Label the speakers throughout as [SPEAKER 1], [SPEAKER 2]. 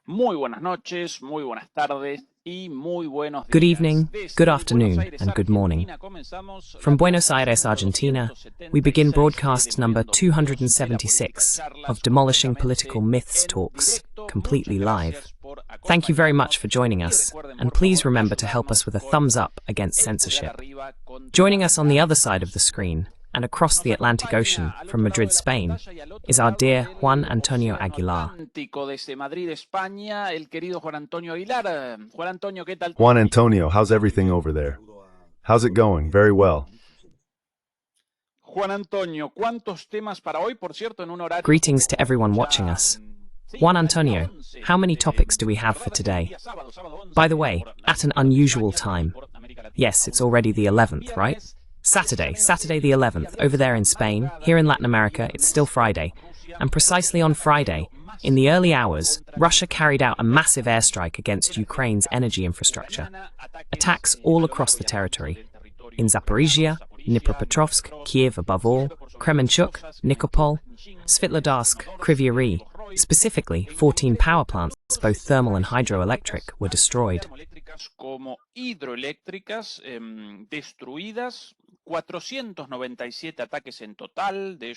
[SPEAKER 1] Muy buenas noches, muy buenas tardes y muy buenos días.
[SPEAKER 2] Good evening, good afternoon, and good morning. From Buenos Aires, Argentina, we begin broadcast number 276 of Demolishing Political Myths Talks, completely live. Thank you very much for joining us, and please remember to help us with a thumbs up against censorship. Joining us on the other side of the screen, and across the Atlantic Ocean from Madrid, Spain, is our dear Juan Antonio Aguilar.
[SPEAKER 3] Juan Antonio, how's everything over there? How's it going? Very well.
[SPEAKER 2] Greetings to everyone watching us. Juan Antonio, how many topics do we have for today? By the way, at an unusual time. Yes, it's already the 11th, right? Saturday the 11th, over there in Spain. Here in Latin America, it's still Friday. And precisely on Friday, in the early hours, Russia carried out a massive airstrike against Ukraine's energy infrastructure. Attacks all across the territory. In Zaporizhia, Dnipropetrovsk, Kiev above all, Kremenchuk, Nikopol, Svitlodarsk, Kryvyi Rih. Specifically, 14 power plants, both thermal and hydroelectric, were destroyed.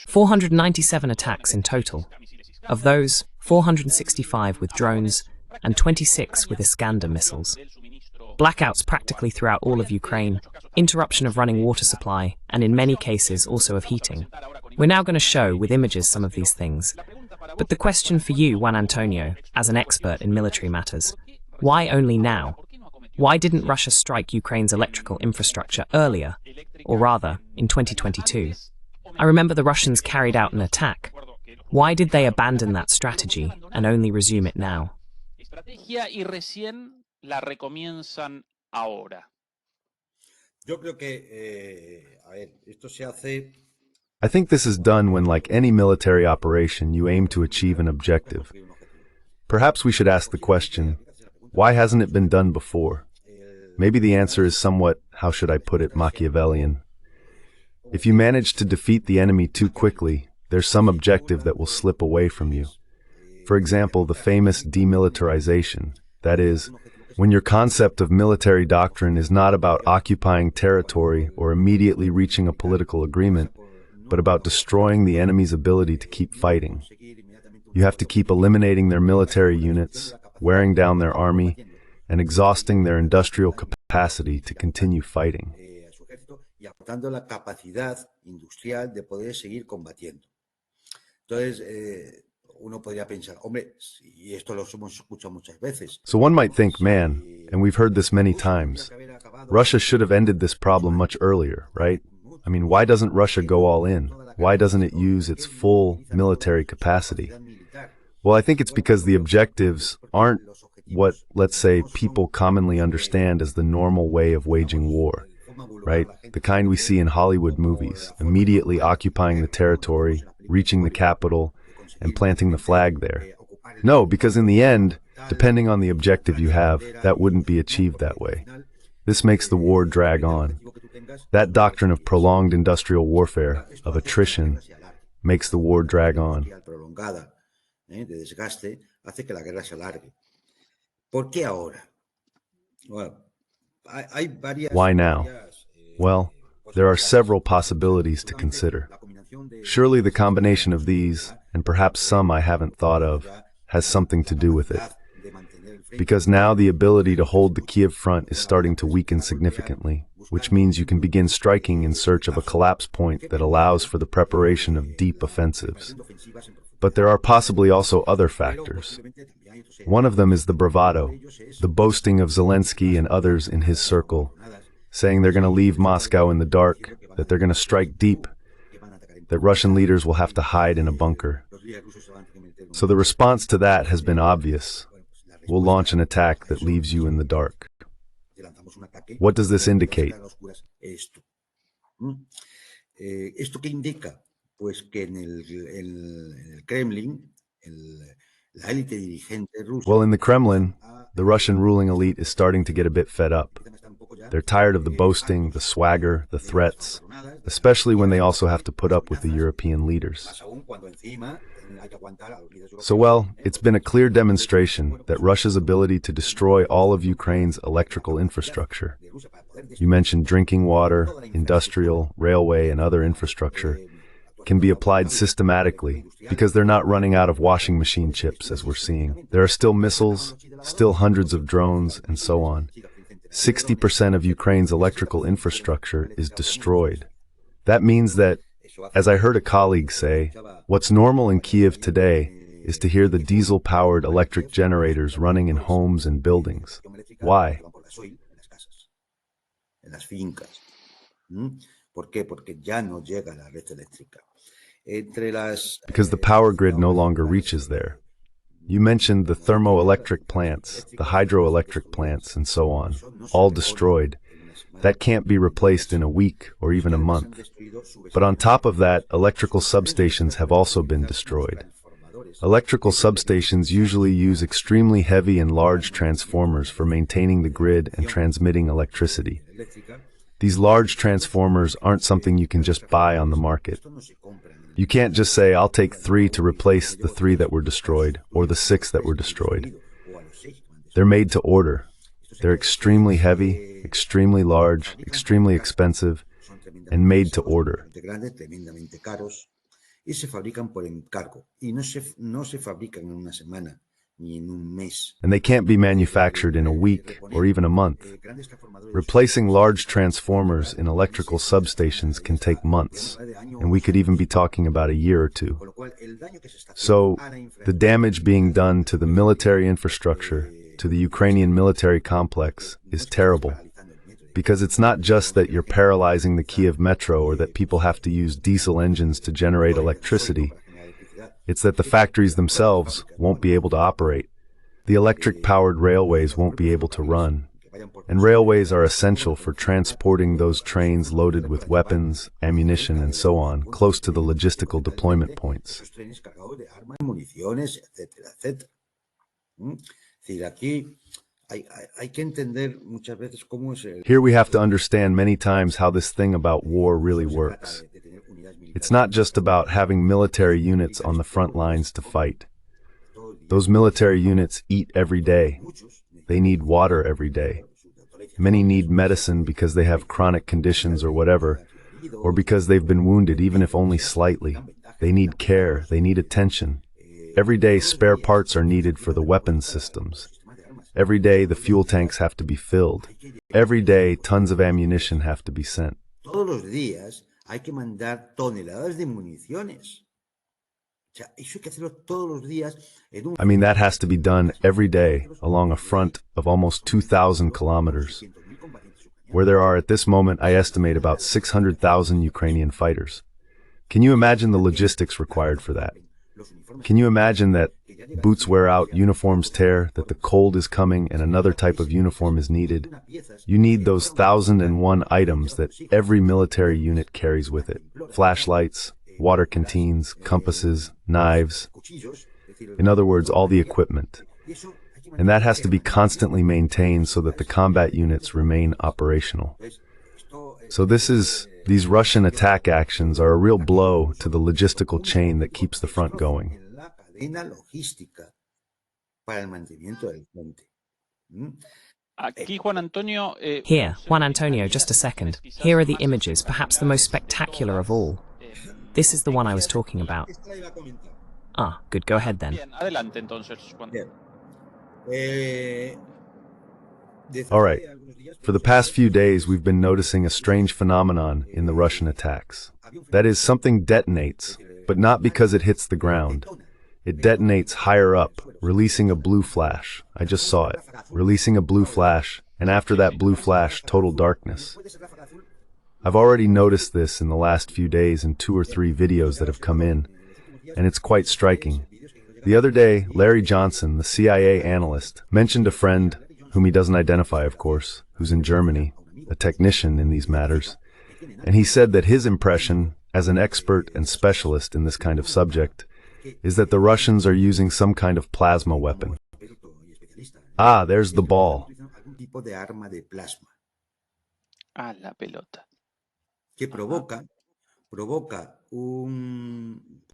[SPEAKER 2] 497 attacks in total. Of those, 465 with drones and 26 with Iskander missiles. Blackouts practically throughout all of Ukraine, interruption of running water supply, and in many cases also of heating. We're now going to show with images some of these things. But the question for you, Juan Antonio, as an expert in military matters, why only now? Why didn't Russia strike Ukraine's electrical infrastructure earlier, or rather, in 2022? I remember the Russians carried out an attack. Why did they abandon that strategy and only resume it now?
[SPEAKER 3] I think this is done when, like any military operation, you aim to achieve an objective. Perhaps we should ask the question, why hasn't it been done before? Maybe the answer is somewhat, how should I put it, Machiavellian. If you manage to defeat the enemy too quickly, there's some objective that will slip away from you. For example, the famous demilitarization, that is, when your concept of military doctrine is not about occupying territory or immediately reaching a political agreement, but about destroying the enemy's ability to keep fighting. You have to keep eliminating their military units, wearing down their army, and exhausting their industrial capacity to continue fighting. So one might think, man, and we've heard this many times, Russia should have ended this problem much earlier, right? I mean, why doesn't Russia go all in? Why doesn't it use its full military capacity? Well, I think it's because the objectives aren't what, let's say, people commonly understand as the normal way of waging war, right? The kind we see in Hollywood movies, immediately occupying the territory, reaching the capital, and planting the flag there. No, because in the end, depending on the objective you have, that wouldn't be achieved that way. This makes the war drag on. That doctrine of prolonged industrial warfare, of attrition, makes the war drag on. Why now? Well, there are several possibilities to consider. Surely the combination of these, and perhaps some I haven't thought of, has something to do with it. Because now the ability to hold the Kiev front is starting to weaken significantly, which means you can begin striking in search of a collapse point that allows for the preparation of deep offensives. But there are possibly also other factors. One of them is the bravado, the boasting of Zelensky and others in his circle, saying they're going to leave Moscow in the dark, that they're going to strike deep, that Russian leaders will have to hide in a bunker. So the response to that has been obvious. We'll launch an attack that leaves you in the dark. What does this indicate? Well, in the Kremlin, the Russian ruling elite is starting to get a bit fed up. They're tired of the boasting, the swagger, the threats, especially when they also have to put up with the European leaders. So, well, it's been a clear demonstration that Russia's ability to destroy all of Ukraine's electrical infrastructure. You mentioned drinking water, industrial, railway, and other infrastructure can be applied systematically because they're not running out of washing machine chips, as we're seeing. There are still missiles, still hundreds of drones, and so on. 60% of Ukraine's electrical infrastructure is destroyed. That means that, as I heard a colleague say, what's normal in Kiev today is to hear the diesel-powered electric generators running in homes and buildings. Why? Because the power grid no longer reaches there. You mentioned the thermoelectric plants, the hydroelectric plants, and so on, all destroyed. That can't be replaced in a week or even a month. But on top of that, electrical substations have also been destroyed. Electrical substations usually use extremely heavy and large transformers for maintaining the grid and transmitting electricity. These large transformers aren't something you can just buy on the market. You can't just say, I'll take 3 to replace the 3 that were destroyed, or the 6 that were destroyed. They're made to order. They're extremely heavy, extremely large, extremely expensive, and made to order. And they can't be manufactured in a week or even a month. Replacing large transformers in electrical substations can take months, and we could even be talking about a year or two. So, the damage being done to the military infrastructure, to the Ukrainian military complex, is terrible. Because it's not just that you're paralyzing the Kiev metro or that people have to use diesel engines to generate electricity. It's that the factories themselves won't be able to operate. The electric-powered railways won't be able to run. And railways are essential for transporting those trains loaded with weapons, ammunition, and so on, close to the logistical deployment points. Here we have to understand many times how this thing about war really works. It's not just about having military units on the front lines to fight. Those military units eat every day. They need water every day. Many need medicine because they have chronic conditions or whatever, or because they've been wounded even if only slightly. They need care, they need attention. Every day spare parts are needed for the weapons systems. Every day the fuel tanks have to be filled. Every day tons of ammunition have to be sent.
[SPEAKER 4] Hay que mandar toneladas de municiones.
[SPEAKER 3] I mean, that has to be done every day along a front of almost 2,000 kilometers, where there are at this moment, I estimate, about 600,000 Ukrainian fighters. Can you imagine the logistics required for that? Can you imagine that boots wear out, uniforms tear, that the cold is coming and another type of uniform is needed? You need those 1,001 items that every military unit carries with it. Flashlights, water canteens, compasses, knives. In other words, all the equipment. And that has to be constantly maintained so that the combat units remain operational. So these Russian attack actions are a real blow to the logistical chain that keeps the front going.
[SPEAKER 2] Here, Juan Antonio, just a second. Here are the images, perhaps the most spectacular of all. This is the one I was talking about. Ah, good, go ahead then.
[SPEAKER 3] All right. For the past few days, we've been noticing a strange phenomenon in the Russian attacks. That is, something detonates, but not because it hits the ground. It detonates higher up, releasing a blue flash. I just saw it. Releasing a blue flash, and after that blue flash, total darkness. I've already noticed this in the last few days in 2 or 3 videos that have come in, and it's quite striking. The other day, Larry Johnson, the CIA analyst, mentioned a friend, whom he doesn't identify, of course, who's in Germany, a technician in these matters, and he said that his impression, as an expert and specialist in this kind of subject, is that the Russians are using some kind of plasma weapon. Ah, there's the ball.
[SPEAKER 4] Algún tipo de arma de plasma
[SPEAKER 1] A la pelota.
[SPEAKER 4] que provoca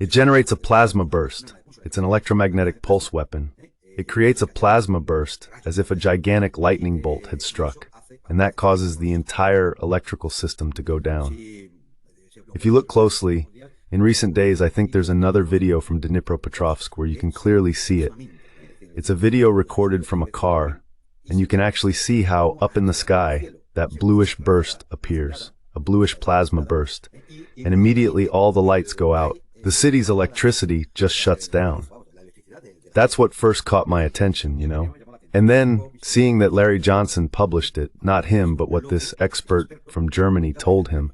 [SPEAKER 3] It generates a plasma burst. It's an electromagnetic pulse weapon. It creates a plasma burst as if a gigantic lightning bolt had struck, and that causes the entire electrical system to go down. If you look closely, in recent days I think there's another video from Dnipropetrovsk where you can clearly see it. It's a video recorded from a car, and you can actually see how up in the sky that bluish burst appears, a bluish plasma burst, and immediately all the lights go out. The city's electricity just shuts down. That's what first caught my attention, you know. And then, seeing that Larry Johnson published it, not him, but what this expert from Germany told him,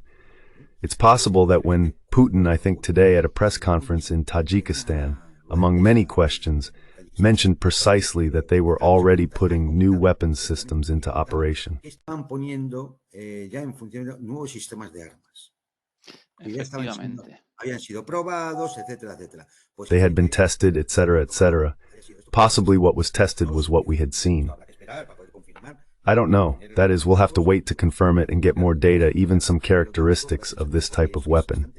[SPEAKER 3] it's possible that when Putin, I think today at a press conference in Tajikistan, among many questions, mentioned precisely that they were already putting new weapons systems into operation.
[SPEAKER 4] estaban poniendo ya en funcionamiento nuevos sistemas de armas. Que ya habían sido probados, etcétera, etcétera. Pues,
[SPEAKER 3] They had been tested, etc., etc. Possibly what was tested was what we had seen. I don't know. That is, we'll have to wait to confirm it and get more data, even some characteristics of this type of weapon.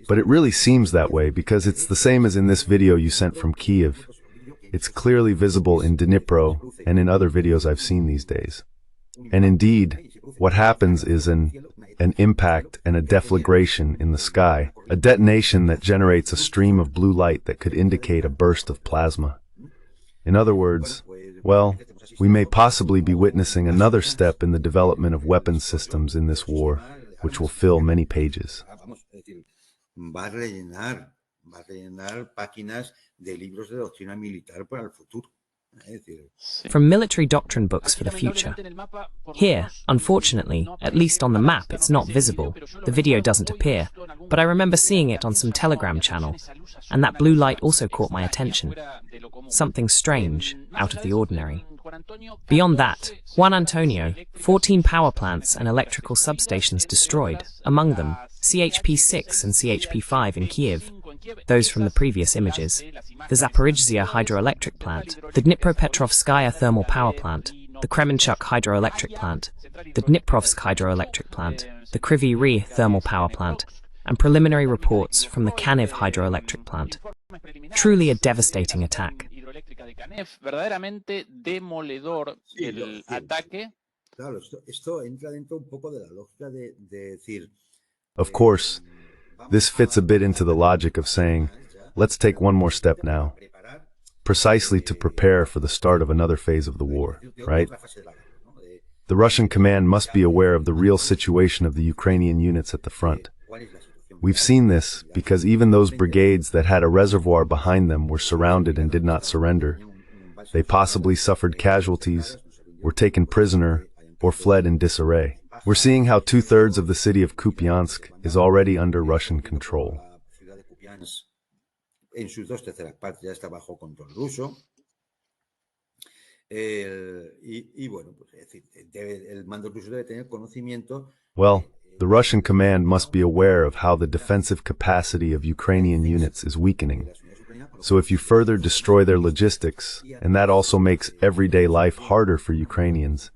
[SPEAKER 3] But it really seems that way because it's the same as in this video you sent from Kiev. It's clearly visible in Dnipro and in other videos I've seen these days. And indeed, what happens is an impact and a deflagration in the sky, a detonation that generates a stream of blue light that could indicate a burst of plasma. In other words, well, we may possibly be witnessing another step in the development of weapons systems in this war, which will fill many pages.
[SPEAKER 4] Va a rellenar páginas de libros de doctrina militar para el futuro.
[SPEAKER 2] From military doctrine books for the future. Here, unfortunately, at least on the map it's not visible, the video doesn't appear, but I remember seeing it on some Telegram channel, and that blue light also caught my attention. Something strange, out of the ordinary. Beyond that, Juan Antonio, 14 power plants and electrical substations destroyed, among them CHP-6 and CHP-5 in Kiev, those from the previous images, the Zaporizhzhia hydroelectric plant, the Dnipropetrovskaya thermal power plant, the Kremenchuk hydroelectric plant, the Dniprovsk hydroelectric plant, the Kryvyi Rih thermal power plant, and preliminary reports from the Kaniv hydroelectric plant. Truly a devastating attack.
[SPEAKER 1] Verdaderamente demoledor el ataque.
[SPEAKER 4] Claro, esto entra dentro un poco de la lógica de decir.
[SPEAKER 3] Of course, this fits a bit into the logic of saying, let's take one more step now, precisely to prepare for the start of another phase of the war, right? The Russian command must be aware of the real situation of the Ukrainian units at the front. We've seen this because even those brigades that had a reservoir behind them were surrounded and did not surrender. They possibly suffered casualties, were taken prisoner, or fled in disarray. We're seeing how 2/3 of the city of Kupiansk is already under Russian control.
[SPEAKER 4] En sus 2/3 partes ya está bajo control ruso. Bueno, pues es decir, el mando ruso debe tener conocimiento.
[SPEAKER 3] Well, the Russian command must be aware of how the defensive capacity of Ukrainian units is weakening. So if you further destroy their logistics, and that also makes everyday life harder for Ukrainians,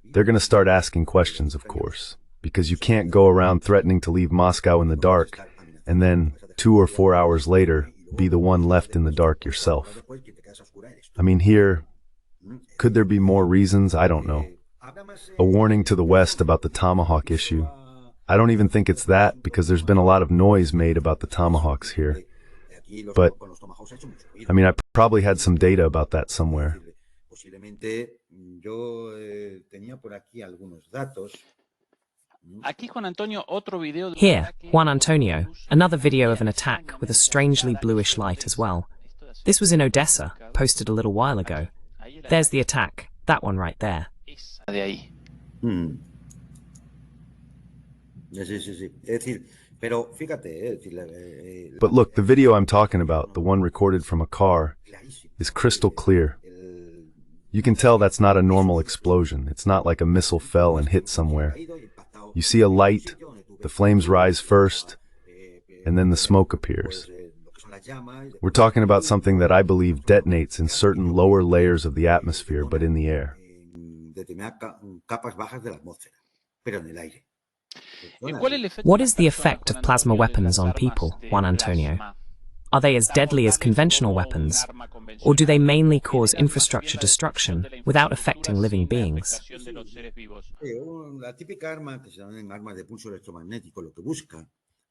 [SPEAKER 3] they're going to start asking questions, of course, because you can't go around threatening to leave Moscow in the dark, and then 2 or 4 hours later, be the one left in the dark yourself. I mean, here, could there be more reasons? I don't know. A warning to the West about the Tomahawk issue. I don't even think it's that, because there's been a lot of noise made about the Tomahawks here. But, I mean, I probably had some data about that somewhere.
[SPEAKER 2] Here, Juan Antonio, another video of an attack with a strangely bluish light as well. This was in Odessa, posted a little while ago. There's the attack, that one right there.
[SPEAKER 3] But look, the video I'm talking about, the one recorded from a car, is crystal clear. You can tell that's not a normal explosion. It's not like a missile fell and hit somewhere. You see a light, the flames rise first, and then the smoke appears. We're talking about something that I believe detonates in certain lower layers of the atmosphere, but in the air.
[SPEAKER 2] What is the effect of plasma weapons on people, Juan Antonio? Are they as deadly as conventional weapons, or do they mainly cause infrastructure destruction without affecting living beings?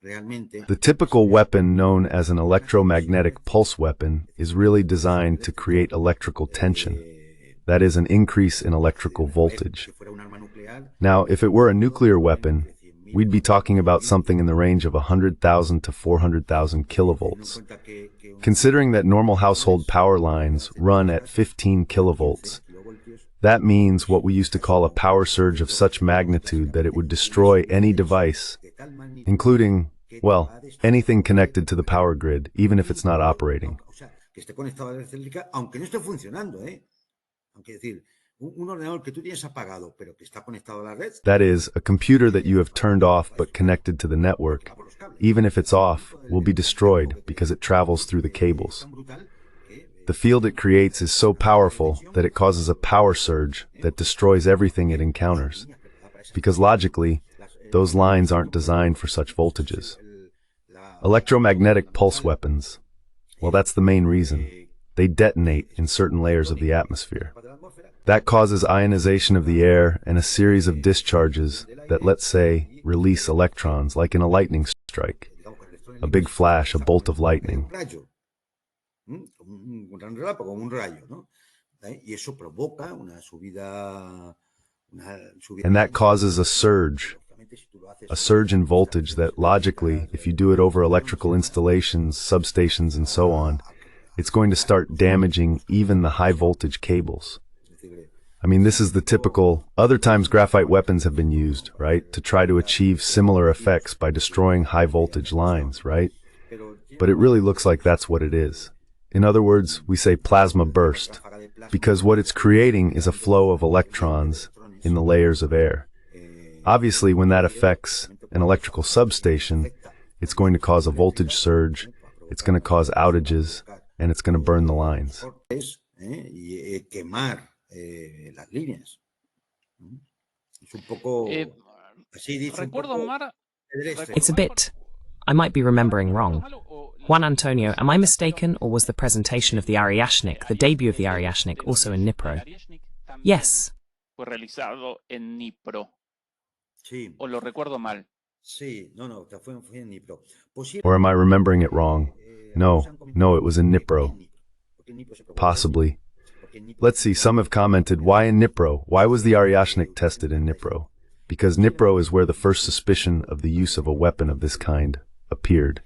[SPEAKER 3] The typical weapon known as an electromagnetic pulse weapon is really designed to create electrical tension. That is, an increase in electrical voltage. Now, if it were a nuclear weapon, we'd be talking about something in the range of 100,000 to 400,000 kilovolts. Considering that normal household power lines run at 15 kilovolts, that means what we used to call a power surge of such magnitude that it would destroy any device, including, well, anything connected to the power grid, even if it's not operating. That is, a computer that you have turned off but connected to the network, even if it's off, will be destroyed because it travels through the cables. The field it creates is so powerful that it causes a power surge that destroys everything it encounters, because logically, those lines aren't designed for such voltages. Electromagnetic pulse weapons, well, that's the main reason. They detonate in certain layers of the atmosphere. That causes ionization of the air and a series of discharges that, let's say, release electrons, like in a lightning strike. A big flash, a bolt of lightning. And that causes a surge in voltage that logically, if you do it over electrical installations, substations, and so on, it's going to start damaging even the high voltage cables. I mean, this is the typical, other times graphite weapons have been used, right, to try to achieve similar effects by destroying high voltage lines, right? But it really looks like that's what it is. In other words, we say plasma burst, because what it's creating is a flow of electrons in the layers of air. Obviously, when that affects an electrical substation, it's going to cause a voltage surge, it's going to cause outages, and it's going to burn the lines.
[SPEAKER 2] It's a bit... I might be remembering wrong. Juan Antonio, am I mistaken, or was the presentation of the Aryashnik, the debut of the Aryashnik, also in Dnipro? Yes.
[SPEAKER 3] Or am I remembering it wrong? No, it was in Dnipro. Possibly. Let's see, some have commented, why in Dnipro? Why was the Aryashnik tested in Dnipro? Because Dnipro is where the first suspicion of the use of a weapon of this kind appeared.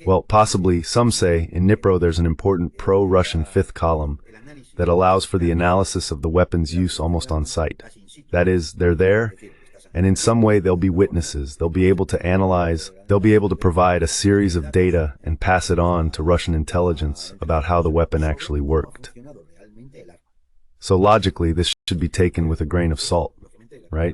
[SPEAKER 3] Well, possibly, some say, in Dnipro there's an important pro-Russian fifth column that allows for the analysis of the weapon's use almost on site. That is, they're there, and in some way they'll be witnesses. They'll be able to analyze, they'll be able to provide a series of data and pass it on to Russian intelligence about how the weapon actually worked. So logically, this should be taken with a grain of salt, right?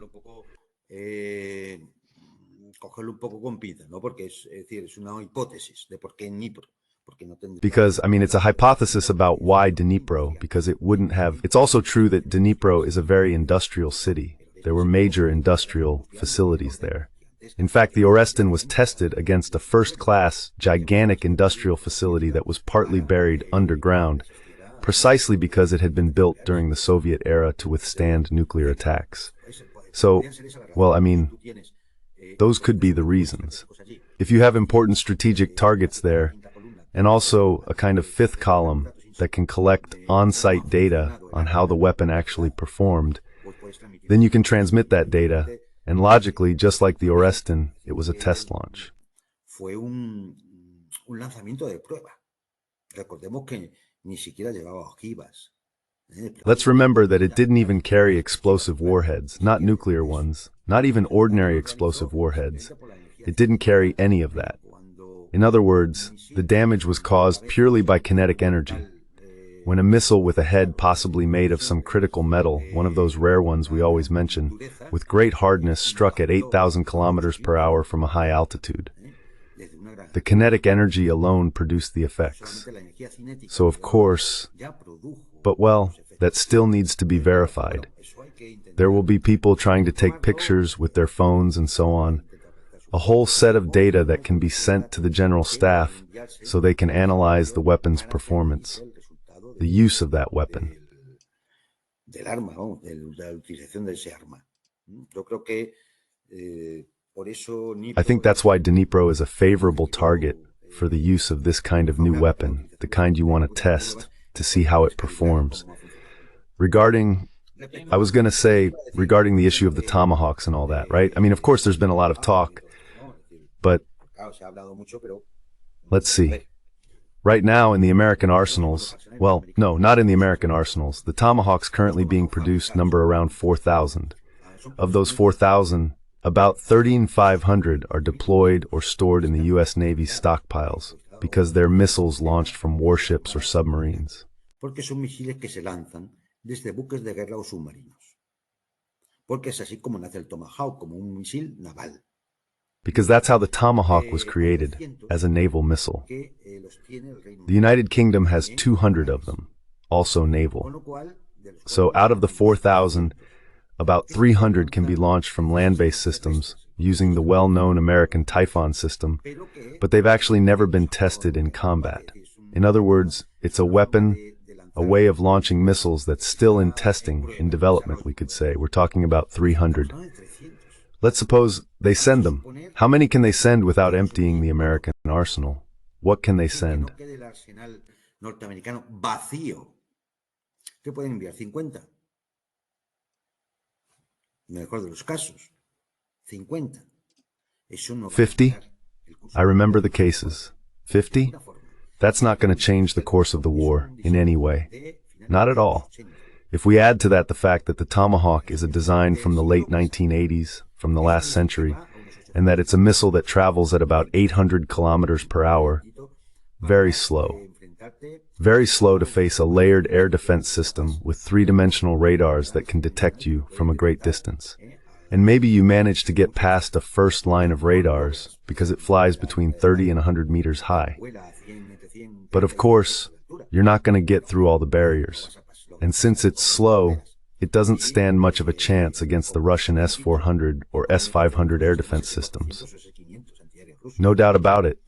[SPEAKER 3] Because, I mean, it's a hypothesis about why Dnipro, because it wouldn't have... It's also true that Dnipro is a very industrial city. There were major industrial facilities there. In fact, the Oreston was tested against a first-class, gigantic industrial facility that was partly buried underground, precisely because it had been built during the Soviet era to withstand nuclear attacks. So, well, I mean, those could be the reasons. If you have important strategic targets there, and also a kind of fifth column that can collect on-site data on how the weapon actually performed, then you can transmit that data, and logically, just like the Oreston, it was a test launch. Let's remember that it didn't even carry explosive warheads, not nuclear ones, not even ordinary explosive warheads. It didn't carry any of that. In other words, the damage was caused purely by kinetic energy. When a missile with a head possibly made of some critical metal, one of those rare ones we always mention, with great hardness struck at 8,000 kilometers per hour from a high altitude. The kinetic energy alone produced the effects. So of course, but well, that still needs to be verified. There will be people trying to take pictures with their phones and so on. A whole set of data that can be sent to the general staff so they can analyze the weapon's performance, the use of that weapon. I think that's why Dnipro is a favorable target for the use of this kind of new weapon, the kind you want to test to see how it performs. Regarding the issue of the tomahawks and all that, right? I mean, of course, there's been a lot of talk, but let's see. Right now in the American arsenals, well, no, not in the American arsenals, the tomahawks currently being produced number around 4,000. Of those 4,000, about 13,500 are deployed or stored in the U.S. Navy's stockpiles because they're missiles launched from warships or submarines.
[SPEAKER 4] Porque son misiles que se lanzan desde buques de guerra o submarinos. Porque es así como nace el Tomahawk, como un misil naval.
[SPEAKER 3] Because that's how the Tomahawk was created, as a naval missile. The United Kingdom has 200 of them, also naval. So out of the 4,000, about 300 can be launched from land-based systems using the well-known American Typhoon system, but they've actually never been tested in combat. In other words, it's a weapon, a way of launching missiles that's still in testing, in development, we could say. We're talking about 300. Let's suppose they send them. How many can they send without emptying the American arsenal? What can they send?
[SPEAKER 4] Mejor de los casos, 50.
[SPEAKER 3] 50? I remember the cases. 50? That's not going to change the course of the war in any way. Not at all. If we add to that the fact that the Tomahawk is a design from the late 1980s, from the last century, and that it's a missile that travels at about 800 kilometers per hour, very slow. Very slow to face a layered air defense system with three-dimensional radars that can detect you from a great distance. And maybe you manage to get past a first line of radars because it flies between 30 and 100 meters high. But of course, you're not going to get through all the barriers. And since it's slow, it doesn't stand much of a chance against the Russian S-400 or S-500 air defense systems. No doubt about it,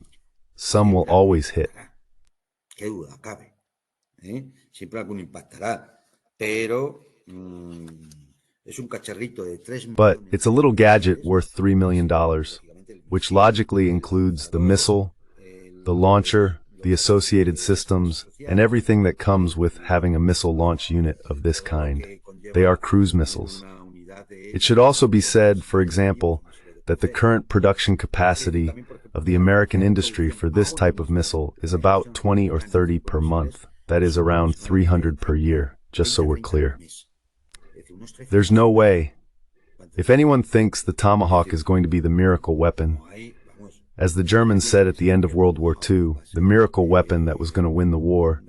[SPEAKER 3] some will always hit.
[SPEAKER 4] Qué duda cabe, siempre alguno impactará, pero es un cacharrito de 3 millones.
[SPEAKER 3] But it's a little gadget worth $3 million, which logically includes the missile, the launcher, the associated systems, and everything that comes with having a missile launch unit of this kind. They are cruise missiles. It should also be said, for example, that the current production capacity of the American industry for this type of missile is about 20 or 30 per month. That is around 300 per year, just so we're clear. There's no way. If anyone thinks the Tomahawk is going to be the miracle weapon, as the Germans said at the end of World War II, the miracle weapon that was going to win the war,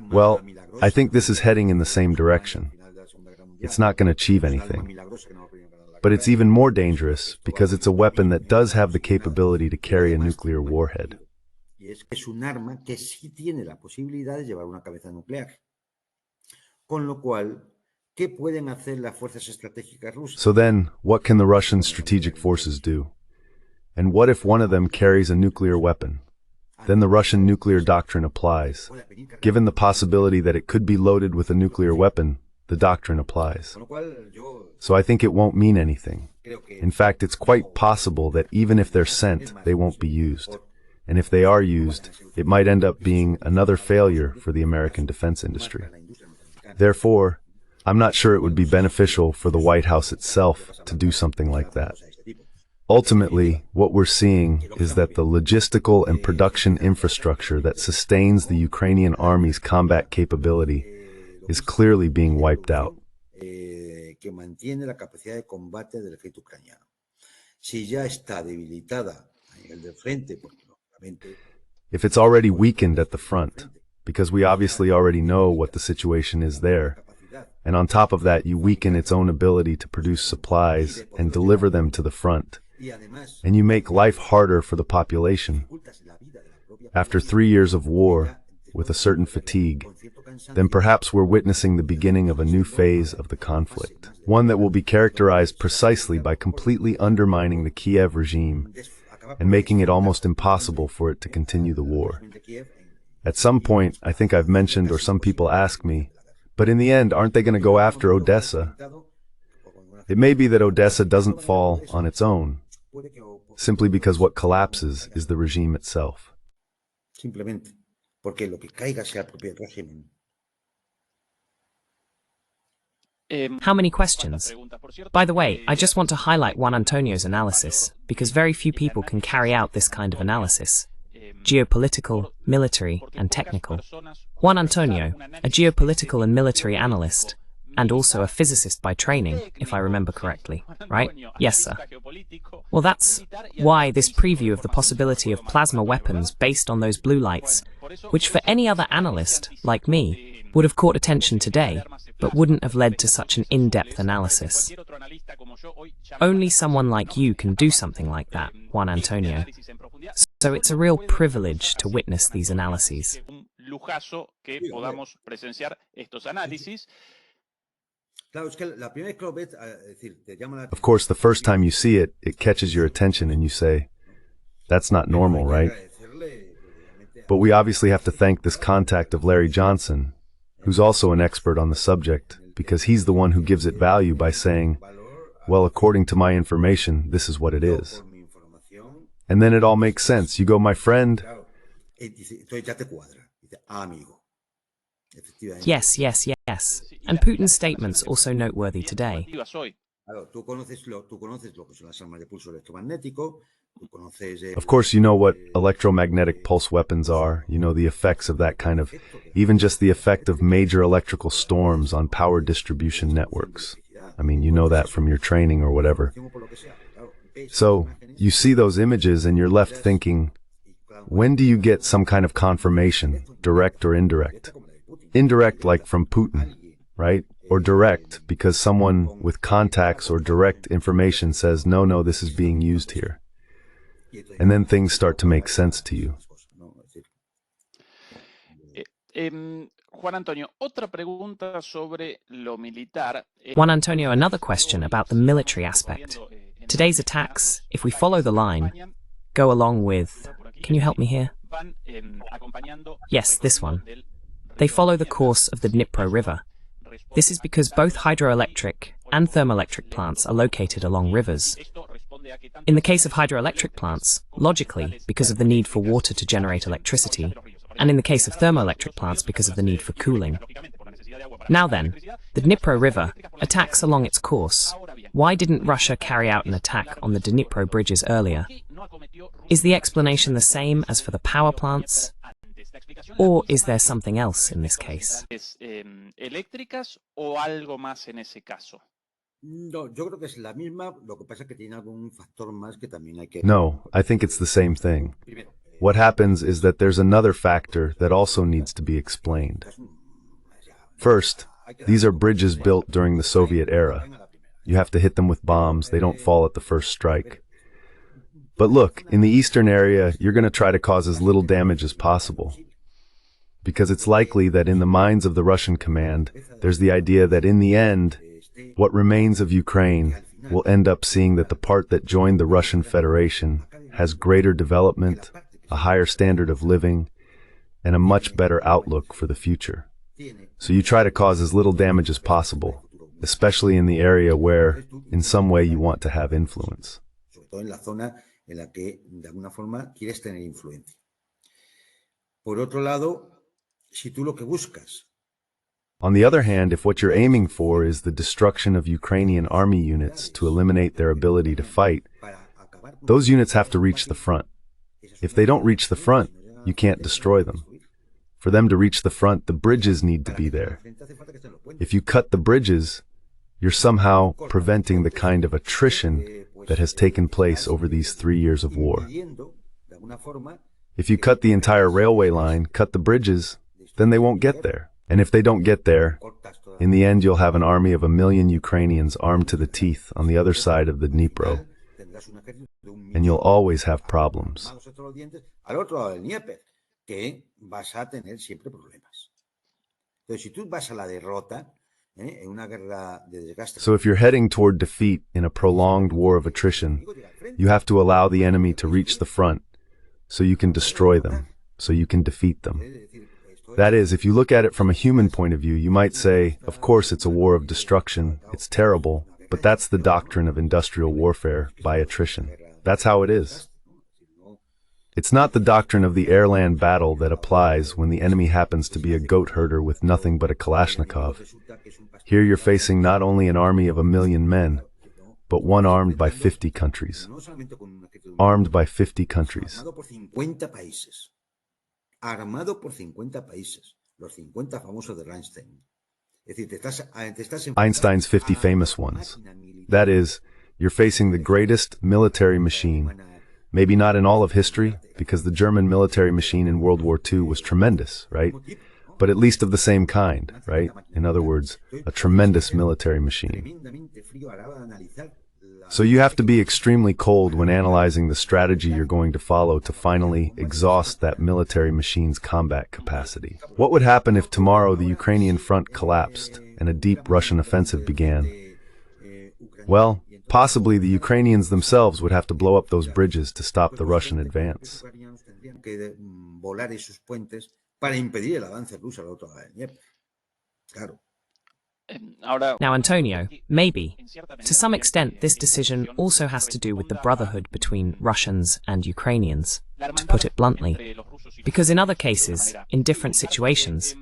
[SPEAKER 3] well, I think this is heading in the same direction. It's not going to achieve anything. But it's even more dangerous because it's a weapon that does have the capability to carry a nuclear warhead.
[SPEAKER 4] Es un arma que sí tiene la posibilidad de llevar una cabeza nuclear. Con lo cual, ¿qué pueden hacer las fuerzas estratégicas rusas?
[SPEAKER 3] So then, what can the Russian strategic forces do? And what if one of them carries a nuclear weapon? Then the Russian nuclear doctrine applies. Given the possibility that it could be loaded with a nuclear weapon, the doctrine applies. So I think it won't mean anything. In fact, it's quite possible that even if they're sent, they won't be used. And if they are used, it might end up being another failure for the American defense industry. Therefore, I'm not sure it would be beneficial for the White House itself to do something like that. Ultimately, what we're seeing is that the logistical and production infrastructure that sustains the Ukrainian army's combat capability is clearly being wiped out.
[SPEAKER 4] Que mantiene la capacidad de combate del ejército ucraniano. Si ya está debilitada a nivel del frente, porque obviamente.
[SPEAKER 3] If it's already weakened at the front, because we obviously already know what the situation is there, and on top of that you weaken its own ability to produce supplies and deliver them to the front, and you make life harder for the population. After 3 years of war, with a certain fatigue, then perhaps we're witnessing the beginning of a new phase of the conflict, one that will be characterized precisely by completely undermining the Kiev regime and making it almost impossible for it to continue the war. At some point, I think I've mentioned, or some people ask me, but in the end, aren't they going to go after Odessa? It may be that Odessa doesn't fall on its own, simply because what collapses is the regime itself.
[SPEAKER 4] Simplemente porque lo que caiga sea el propio régimen.
[SPEAKER 2] How many questions? By the way, I just want to highlight Juan Antonio's analysis, because very few people can carry out this kind of analysis. Geopolitical, military, and technical. Juan Antonio, a geopolitical and military analyst, and also a physicist by training, if I remember correctly, right? Yes, sir. Well, that's why this preview of the possibility of plasma weapons based on those blue lights, which for any other analyst, like me, would have caught attention today, but wouldn't have led to such an in-depth analysis. Only someone like you can do something like that, Juan Antonio. So it's a real privilege to witness these analyses.
[SPEAKER 3] Of course, the first time you see it, it catches your attention and you say, that's not normal, right? But we obviously have to thank this contact of Larry Johnson, who's also an expert on the subject, because he's the one who gives it value by saying, well, according to my information, this is what it is. And then it all makes sense. You go, my friend.
[SPEAKER 2] Yes, yes, yes. And Putin's statements also noteworthy today.
[SPEAKER 3] Of course, you know what electromagnetic pulse weapons are. You know the effects of that kind of, even just the effect of major electrical storms on power distribution networks. I mean, you know that from your training or whatever. So, you see those images and you're left thinking, when do you get some kind of confirmation, direct or indirect? Indirect like from Putin, right? Or direct because someone with contacts or direct information says, no, this is being used here. And then things start to make sense to you.
[SPEAKER 1] Juan Antonio, otra pregunta sobre lo militar.
[SPEAKER 2] Juan Antonio, another question about the military aspect. Today's attacks, if we follow the line, go along with... Can you help me here? Yes, this one. They follow the course of the Dnipro River. This is because both hydroelectric and thermoelectric plants are located along rivers. In the case of hydroelectric plants, logically, because of the need for water to generate electricity, and in the case of thermoelectric plants because of the need for cooling. Now then, the Dnipro River attacks along its course. Why didn't Russia carry out an attack on the Dnipro bridges earlier? Is the explanation the same as for the power plants? Or is there something else in this case?
[SPEAKER 1] ¿Eléctricas o algo más en ese caso?
[SPEAKER 4] No, yo creo que es la misma, lo que pasa es que tiene algún factor más que también hay que...
[SPEAKER 3] No, I think it's the same thing. What happens is that there's another factor that also needs to be explained. First, these are bridges built during the Soviet era. You have to hit them with bombs, they don't fall at the first strike. But look, in the eastern area, you're going to try to cause as little damage as possible. Because it's likely that in the minds of the Russian command, there's the idea that in the end, what remains of Ukraine will end up seeing that the part that joined the Russian Federation has greater development, a higher standard of living, and a much better outlook for the future. So you try to cause as little damage as possible, especially in the area where, in some way, you want to have influence.
[SPEAKER 4] En la zona en la que, de alguna forma, quieres tener influencia. Por otro lado, si tú lo que buscas...
[SPEAKER 3] On the other hand, if what you're aiming for is the destruction of Ukrainian army units to eliminate their ability to fight, those units have to reach the front. If they don't reach the front, you can't destroy them. For them to reach the front, the bridges need to be there. If you cut the bridges, you're somehow preventing the kind of attrition that has taken place over these 3 years of war. If you cut the entire railway line, cut the bridges, then they won't get there. And if they don't get there, in the end you'll have an army of 1 million Ukrainians armed to the teeth on the other side of the Dnipro, and you'll always have problems.
[SPEAKER 4] Al otro lado del Dnieper, que vas a tener siempre problemas. Entonces, si tú vas a la derrota, en una guerra de desgaste.
[SPEAKER 3] So if you're heading toward defeat in a prolonged war of attrition, you have to allow the enemy to reach the front so you can destroy them, so you can defeat them. That is, if you look at it from a human point of view, you might say, of course it's a war of destruction, it's terrible, but that's the doctrine of industrial warfare by attrition. That's how it is. It's not the doctrine of the airland battle that applies when the enemy happens to be a goat herder with nothing but a Kalashnikov. Here you're facing not only an army of 1 million men, but one armed by 50 countries. Armed by 50 countries.
[SPEAKER 4] Armado por 50 países, los 50 famosos de Einstein. Es decir, te estás
[SPEAKER 3] Einstein's 50 famous ones. That is, you're facing the greatest military machine, maybe not in all of history, because the German military machine in World War II was tremendous, right? But at least of the same kind, right? In other words, a tremendous military machine. So you have to be extremely cold when analyzing the strategy you're going to follow to finally exhaust that military machine's combat capacity. What would happen if tomorrow the Ukrainian front collapsed and a deep Russian offensive began? Well, possibly the Ukrainians themselves would have to blow up those bridges to stop the Russian advance.
[SPEAKER 2] Now, Antonio, maybe, to some extent, this decision also has to do with the brotherhood between Russians and Ukrainians, to put it bluntly. Because in other cases, in different situations,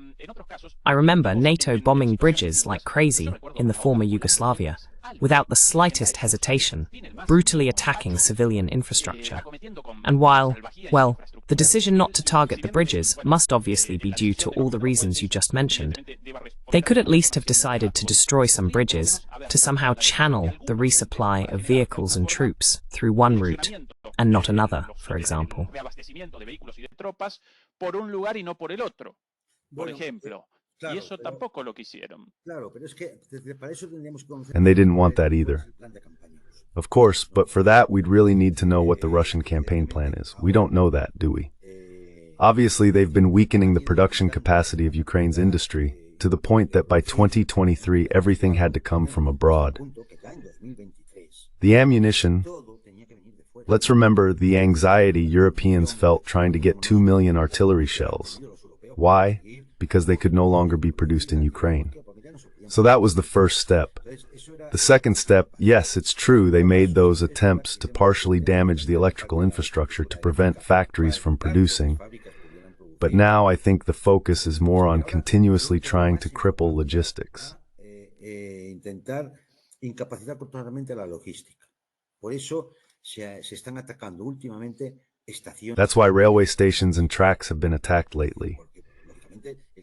[SPEAKER 2] I remember NATO bombing bridges like crazy in the former Yugoslavia, without the slightest hesitation, brutally attacking civilian infrastructure. And while, well, the decision not to target the bridges must obviously be due to all the reasons you just mentioned, they could at least have decided to destroy some bridges to somehow channel the resupply of vehicles and troops through one route and not another, for example.
[SPEAKER 3] And they didn't want that either. Of course, but for that we'd really need to know what the Russian campaign plan is. We don't know that, do we? Obviously, they've been weakening the production capacity of Ukraine's industry to the point that by 2023 everything had to come from abroad. The ammunition, let's remember the anxiety Europeans felt trying to get 2 million artillery shells. Why? Because they could no longer be produced in Ukraine. So that was the first step. The second step, yes, it's true, they made those attempts to partially damage the electrical infrastructure to prevent factories from producing. But now I think the focus is more on continuously trying to cripple logistics. That's why railway stations and tracks have been attacked lately.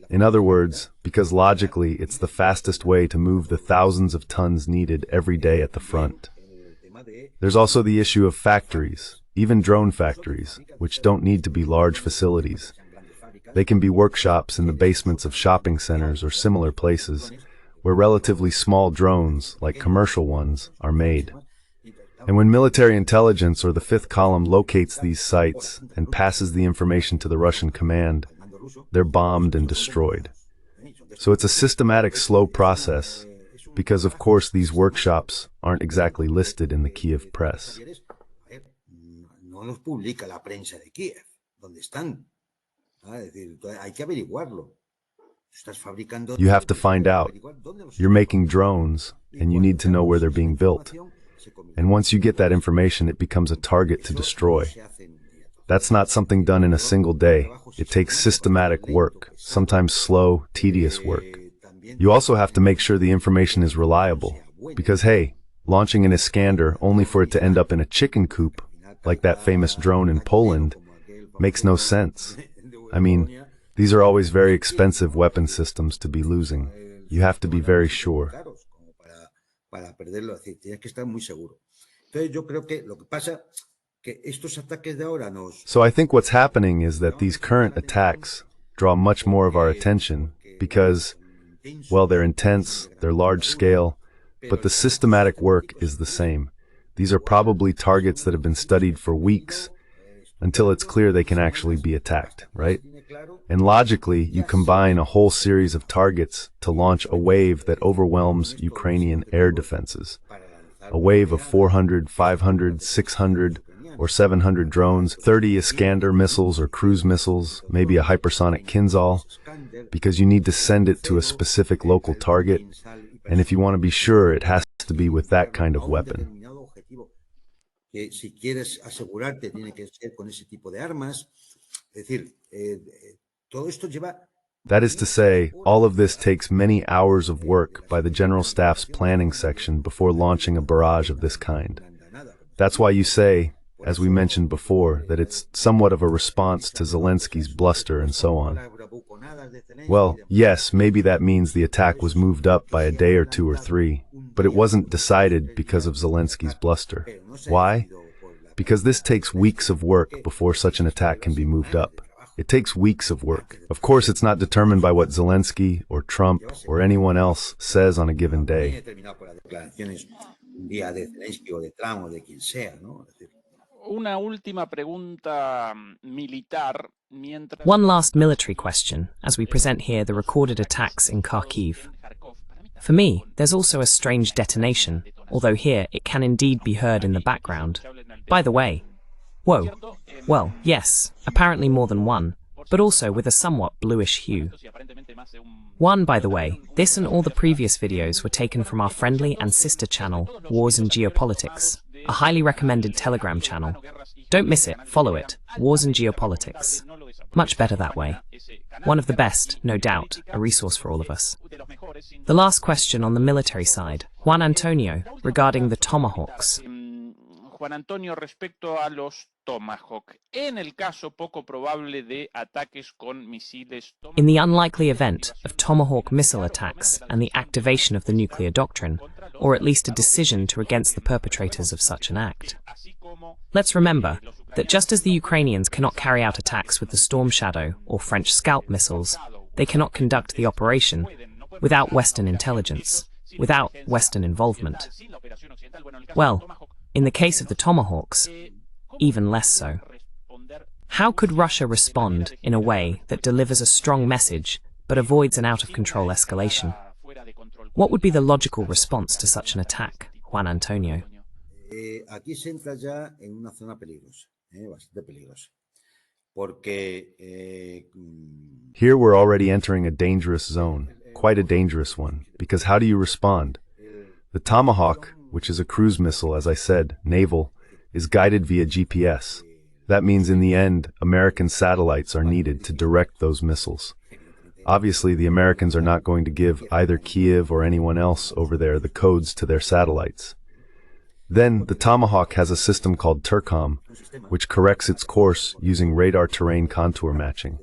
[SPEAKER 3] In other words, because logically it's the fastest way to move the thousands of tons needed every day at the front. There's also the issue of factories, even drone factories, which don't need to be large facilities. They can be workshops in the basements of shopping centers or similar places, where relatively small drones, like commercial ones, are made. And when military intelligence or the fifth column locates these sites and passes the information to the Russian command, they're bombed and destroyed. So it's a systematic, slow process, because of course these workshops aren't exactly listed in the Kiev press. You have to find out. You're making drones, and you need to know where they're being built. And once you get that information, it becomes a target to destroy. That's not something done in a single day. It takes systematic work, sometimes slow, tedious work. You also have to make sure the information is reliable, because hey, launching an Iskander only for it to end up in a chicken coop, like that famous drone in Poland, makes no sense. I mean, these are always very expensive weapon systems to be losing. You have to be very sure. So I think what's happening is that these current attacks draw much more of our attention because, well, they're intense, they're large scale, but the systematic work is the same. These are probably targets that have been studied for weeks until it's clear they can actually be attacked, right? And logically, you combine a whole series of targets to launch a wave that overwhelms Ukrainian air defenses. A wave of 400, 500, 600, or 700 drones, 30 Iskander missiles or cruise missiles, maybe a hypersonic Kinzhal, because you need to send it to a specific local target, and if you want to be sure, it has to be with that kind of weapon. That is to say, all of this takes many hours of work by the General Staff's planning section before launching a barrage of this kind. That's why you say, as we mentioned before, that it's somewhat of a response to Zelensky's bluster and so on. Well, yes, maybe that means the attack was moved up by a day or two or three, but it wasn't decided because of Zelensky's bluster. Why? Because this takes weeks of work before such an attack can be moved up. It takes weeks of work. Of course, it's not determined by what Zelensky or Trump or anyone else says on a given day.
[SPEAKER 2] One last military question, as we present here the recorded attacks in Kharkiv. For me, there's also a strange detonation, although here it can indeed be heard in the background. By the way, whoa. Well, yes, apparently more than one, but also with a somewhat bluish hue. One, by the way, this and all the previous videos were taken from our friendly and sister channel, Wars and Geopolitics, a highly recommended Telegram channel. Don't miss it, follow it, Wars and Geopolitics. Much better that way. One of the best, no doubt, a resource for all of us. The last question on the military side, Juan Antonio, regarding the Tomahawks.
[SPEAKER 1] Juan Antonio, respecto a los Tomahawk, en el caso poco probable de ataques con misiles Tomahawk.
[SPEAKER 2] In the unlikely event of Tomahawk missile attacks and the activation of the nuclear doctrine, or at least a decision to against the perpetrators of such an act. Let's remember that just as the Ukrainians cannot carry out attacks with the Storm Shadow or French Scalp missiles, they cannot conduct the operation without Western intelligence, without Western involvement. Well, in the case of the Tomahawks, even less so. How could Russia respond in a way that delivers a strong message but avoids an out-of-control escalation? What would be the logical response to such an attack, Juan Antonio?
[SPEAKER 4] Aquí se entra ya en una zona peligrosa, bastante peligrosa.
[SPEAKER 3] Here we're already entering a dangerous zone, quite a dangerous one, because how do you respond? The Tomahawk, which is a cruise missile, as I said, naval, is guided via GPS. That means in the end, American satellites are needed to direct those missiles. Obviously, the Americans are not going to give either Kiev or anyone else over there the codes to their satellites. Then, the Tomahawk has a system called TERCOM, which corrects its course using radar terrain contour matching.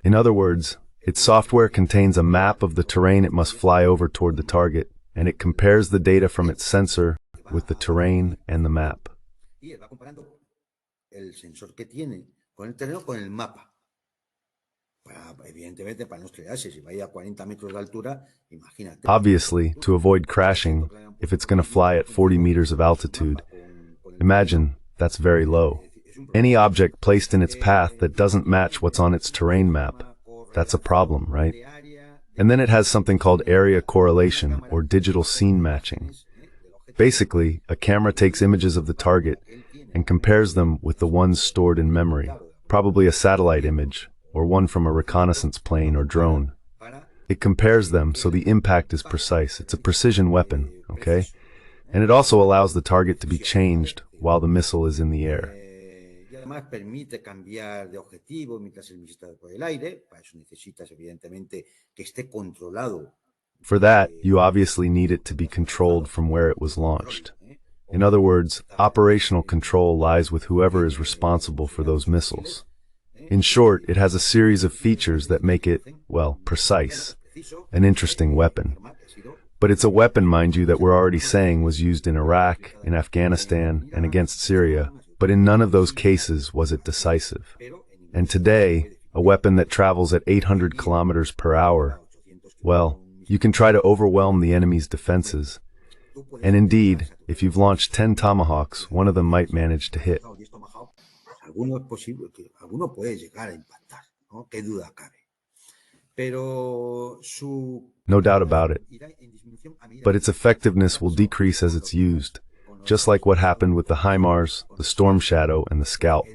[SPEAKER 3] In other words, its software contains a map of the terrain it must fly over toward the target, and it compares the data from its sensor with the terrain and the map. Obviously, to avoid crashing, if it's going to fly at 40 meters of altitude, imagine that's very low. Any object placed in its path that doesn't match what's on its terrain map, that's a problem, right? And then it has something called area correlation or digital scene matching. Basically, a camera takes images of the target and compares them with the ones stored in memory, probably a satellite image or one from a reconnaissance plane or drone. It compares them so the impact is precise. It's a precision weapon, okay? And it also allows the target to be changed while the missile is in the air. For that, you obviously need it to be controlled from where it was launched. In other words, operational control lies with whoever is responsible for those missiles. In short, it has a series of features that make it, well, precise, an interesting weapon. But it's a weapon, mind you, that we're already saying was used in Iraq, in Afghanistan, and against Syria, but in none of those cases was it decisive. And today, a weapon that travels at 800 kilometers per hour, well, you can try to overwhelm the enemy's defenses, And indeed, if you've launched 10 tomahawks, one of them might manage to hit.
[SPEAKER 4] Alguno es posible, alguno puede llegar a impactar, ¿no? Qué duda cabe. Pero
[SPEAKER 3] No doubt about it. But its effectiveness will decrease as it's used, just like what happened with the HIMARS, the Storm Shadow, and the Scalp.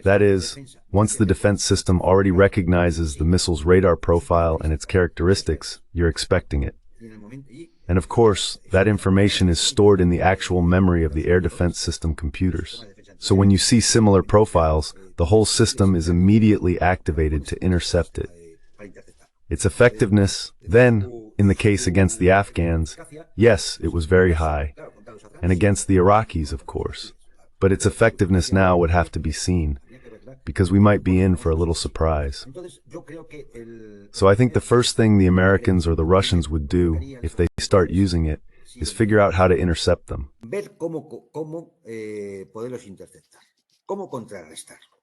[SPEAKER 3] That is, once the defense system already recognizes the missile's radar profile and its characteristics, you're expecting it. And of course, that information is stored in the actual memory of the air defense system computers. So when you see similar profiles, the whole system is immediately activated to intercept it. Its effectiveness, then, in the case against the Afghans, yes, it was very high. And against the Iraqis, of course. But its effectiveness now would have to be seen, because we might be in for a little surprise. So I think the first thing the Americans or the Russians would do, if they start using it, is figure out how to intercept them.
[SPEAKER 4] Ver cómo poderlos interceptar, cómo contrarrestarlo.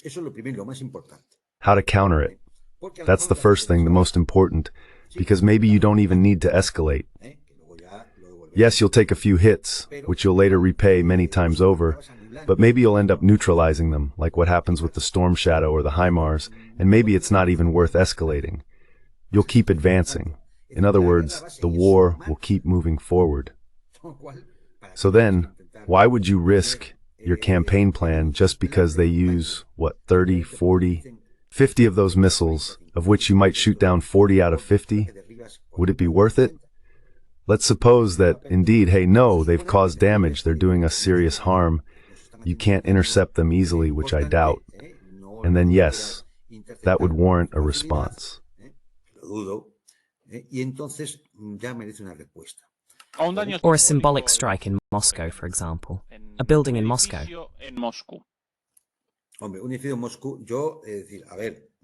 [SPEAKER 4] Eso es lo primero, lo más importante.
[SPEAKER 3] How to counter it. That's the first thing, the most important, because maybe you don't even need to escalate. Yes, you'll take a few hits, which you'll later repay many times over, but maybe you'll end up neutralizing them, like what happens with the Storm Shadow or the HIMARS, and maybe it's not even worth escalating. You'll keep advancing. In other words, the war will keep moving forward. So then, why would you risk your campaign plan just because they use, 30, 40, 50 of those missiles, of which you might shoot down 40 out of 50? Would it be worth it? Let's suppose that, indeed, hey, no, they've caused damage, they're doing us serious harm, you can't intercept them easily, which I doubt. And then yes, that would warrant a response.
[SPEAKER 2] Or a symbolic strike in Moscow, for example. A building in Moscow.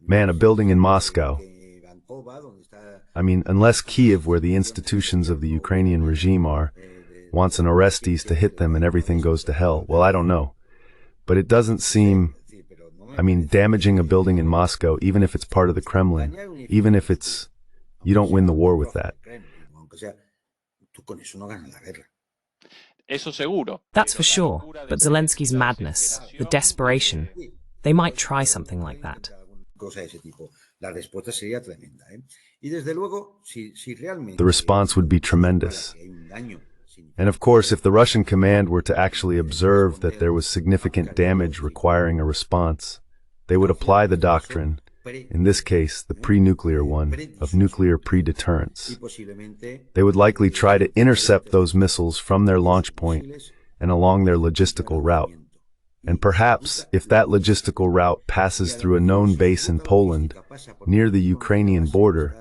[SPEAKER 3] Man, a building in Moscow. I mean, unless Kiev, where the institutions of the Ukrainian regime are, wants an Orestes to hit them and everything goes to hell. Well, I don't know. But it doesn't seem... I mean, damaging a building in Moscow, even if it's part of the Kremlin, even if it's... You don't win the war with that.
[SPEAKER 2] That's for sure, but Zelensky's madness, the desperation, they might try something like that.
[SPEAKER 3] The response would be tremendous. And of course, if the Russian command were to actually observe that there was significant damage requiring a response, they would apply the doctrine, in this case the pre-nuclear one, of nuclear pre-deterrence. They would likely try to intercept those missiles from their launch point and along their logistical route. And perhaps, if that logistical route passes through a known base in Poland, near the Ukrainian border,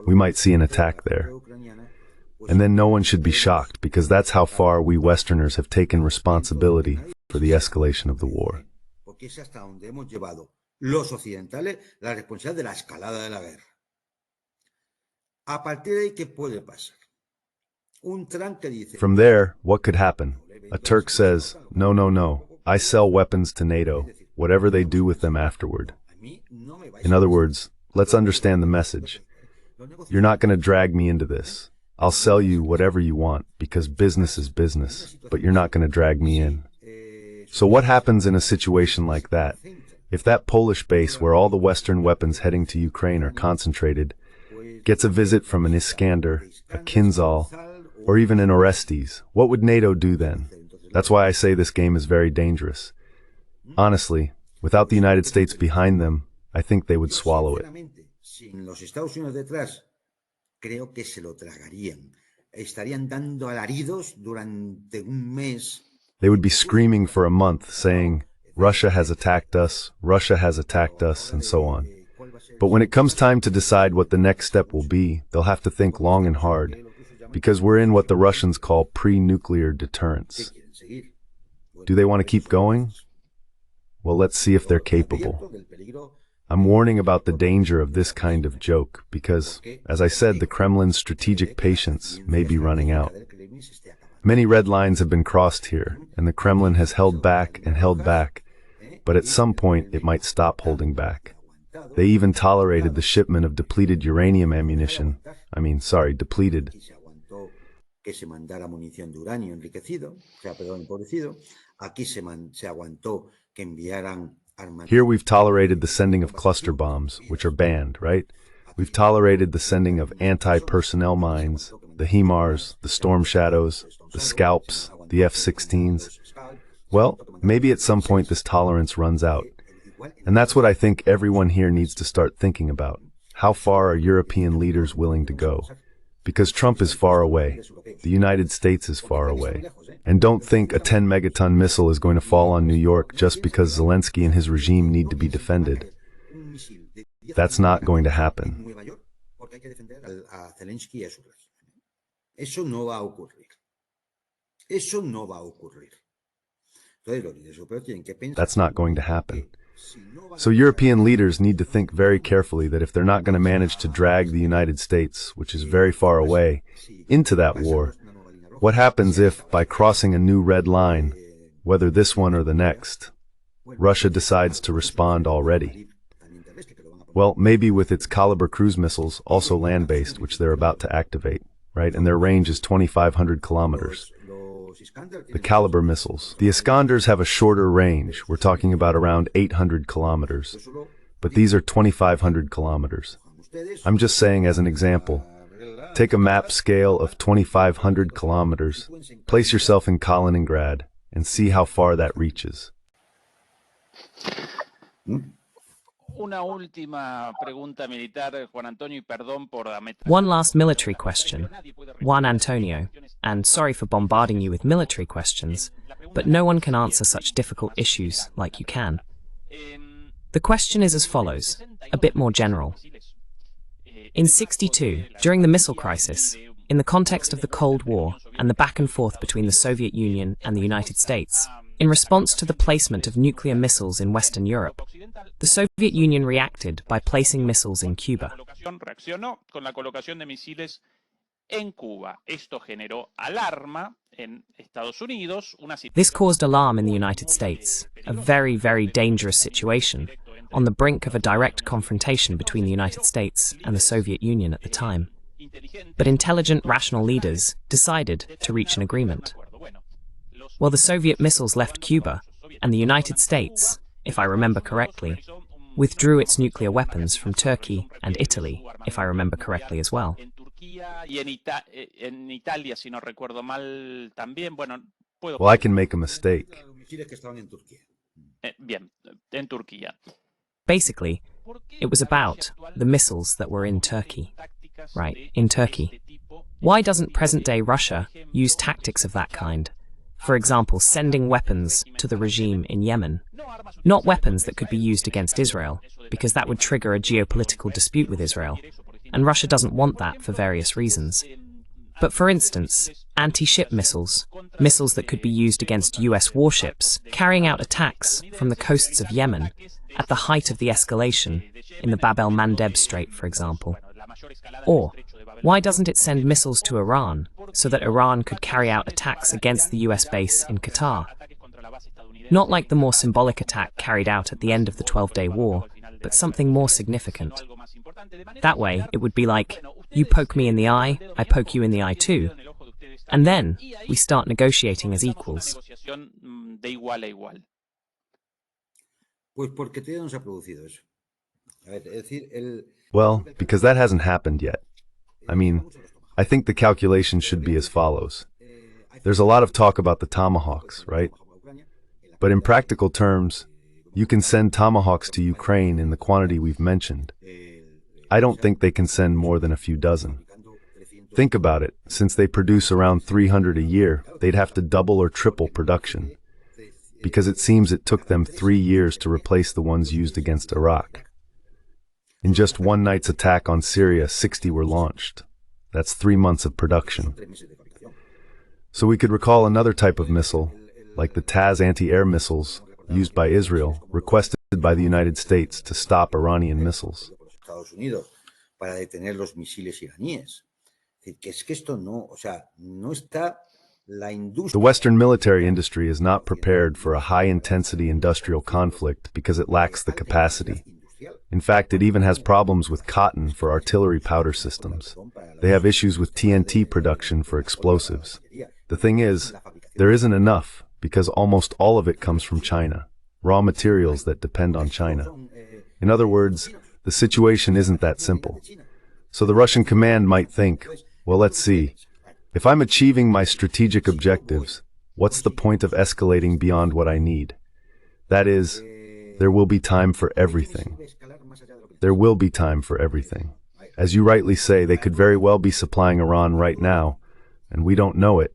[SPEAKER 3] we might see an attack there. And then no one should be shocked, because that's how far we Westerners have taken responsibility for the escalation of the war. From there, what could happen? A Turk says, no, no, no, I sell weapons to NATO, whatever they do with them afterward. In other words, let's understand the message. You're not going to drag me into this. I'll sell you whatever you want, because business is business, but you're not going to drag me in. So what happens in a situation like that? If that Polish base where all the Western weapons heading to Ukraine are concentrated gets a visit from an Iskander, a Kinzhal, or even an Orestes, what would NATO do then? That's why I say this game is very dangerous. Honestly, without the United States behind them, I think they would swallow it.
[SPEAKER 4] Creo que se lo tragarían. Estarían dando alaridos durante un mes.
[SPEAKER 3] They would be screaming for a month, saying, Russia has attacked us, and so on. But when it comes time to decide what the next step will be, they'll have to think long and hard, because we're in what the Russians call pre-nuclear deterrence. Do they want to keep going? Well, let's see if they're capable. I'm warning about the danger of this kind of joke because, as I said, the Kremlin's strategic patience may be running out. Many red lines have been crossed here, and the Kremlin has held back and held back, but at some point it might stop holding back. They even tolerated the shipment of depleted uranium ammunition. Depleted.
[SPEAKER 4] que se mandara munición de uranio enriquecido, empobrecido. Aquí se aguantó que enviaran armas.
[SPEAKER 3] Here we've tolerated the sending of cluster bombs, which are banned, right? We've tolerated the sending of anti-personnel mines, the HIMARS, the Storm Shadows, the Scalps, the F-16s. Well, maybe at some point this tolerance runs out. And that's what I think everyone here needs to start thinking about. How far are European leaders willing to go? Because Trump is far away. The United States is far away. And don't think a 10-megaton missile is going to fall on New York just because Zelensky and his regime need to be defended. That's not going to happen.
[SPEAKER 4] Eso no va a ocurrir. Eso no va a ocurrir.
[SPEAKER 3] That's not going to happen. So European leaders need to think very carefully that if they're not going to manage to drag the United States, which is very far away, into that war, what happens if, by crossing a new red line, whether this one or the next, Russia decides to respond already? Well, maybe with its Caliber cruise missiles, also land-based, which they're about to activate, right? And their range is 2,500 kilometers. The Caliber missiles. The Iskanders have a shorter range. We're talking about around 800 kilometers. But these are 2,500 kilometers. I'm just saying as an example. Take a map scale of 2,500 kilometers, place yourself in Kaliningrad, and see how far that reaches.
[SPEAKER 1] Una última pregunta militar, Juan Antonio, y perdón por la meta.
[SPEAKER 2] One last military question. Juan Antonio, and sorry for bombarding you with military questions, but no one can answer such difficult issues like you can. The question is as follows, a bit more general. In '62, during the missile crisis, in the context of the Cold War and the back and forth between the Soviet Union and the United States, in response to the placement of nuclear missiles in Western Europe, the Soviet Union reacted by placing missiles in Cuba.
[SPEAKER 1] Reaccionó con la colocación de misiles en Cuba. Esto generó alarma en Estados Unidos.
[SPEAKER 2] This caused alarm in the United States, a very, very dangerous situation, on the brink of a direct confrontation between the United States and the Soviet Union at the time. But intelligent, rational leaders decided to reach an agreement. Well, the Soviet missiles left Cuba, and the United States, if I remember correctly, withdrew its nuclear weapons from Turkey and Italy, if I remember correctly as well.
[SPEAKER 3] Well, I can make a mistake.
[SPEAKER 2] Basically, it was about the missiles that were in Turkey. Right, in Turkey. Why doesn't present-day Russia use tactics of that kind? For example, sending weapons to the regime in Yemen. Not weapons that could be used against Israel, because that would trigger a geopolitical dispute with Israel, and Russia doesn't want that for various reasons. But for instance, anti-ship missiles, missiles that could be used against US warships, carrying out attacks from the coasts of Yemen at the height of the escalation in the Bab el-Mandeb Strait, for example. Or, why doesn't it send missiles to Iran, so that Iran could carry out attacks against the US base in Qatar? Not like the more symbolic attack carried out at the end of the 12-Day War, but something more significant. That way, it would be like, you poke me in the eye, I poke you in the eye too, and then we start negotiating as equals.
[SPEAKER 3] Well, because that hasn't happened yet. I mean, I think the calculation should be as follows. There's a lot of talk about the Tomahawks, right? But in practical terms, you can send Tomahawks to Ukraine in the quantity we've mentioned. I don't think they can send more than a few dozen. Think about it, since they produce around 300 a year, they'd have to double or triple production. Because it seems it took them 3 years to replace the ones used against Iraq. In just one night's attack on Syria, 60 were launched. That's 3 months of production. So we could recall another type of missile, like the Taz anti-air missiles, used by Israel, requested by the United States to stop Iranian missiles. The Western military industry is not prepared for a high-intensity industrial conflict because it lacks the capacity. In fact, it even has problems with cotton for artillery powder systems. They have issues with TNT production for explosives. The thing is, there isn't enough because almost all of it comes from China, raw materials that depend on China. In other words, the situation isn't that simple. So the Russian command might think, well, let's see. If I'm achieving my strategic objectives, what's the point of escalating beyond what I need? That is, there will be time for everything. There will be time for everything. As you rightly say, they could very well be supplying Iran right now, and we don't know it,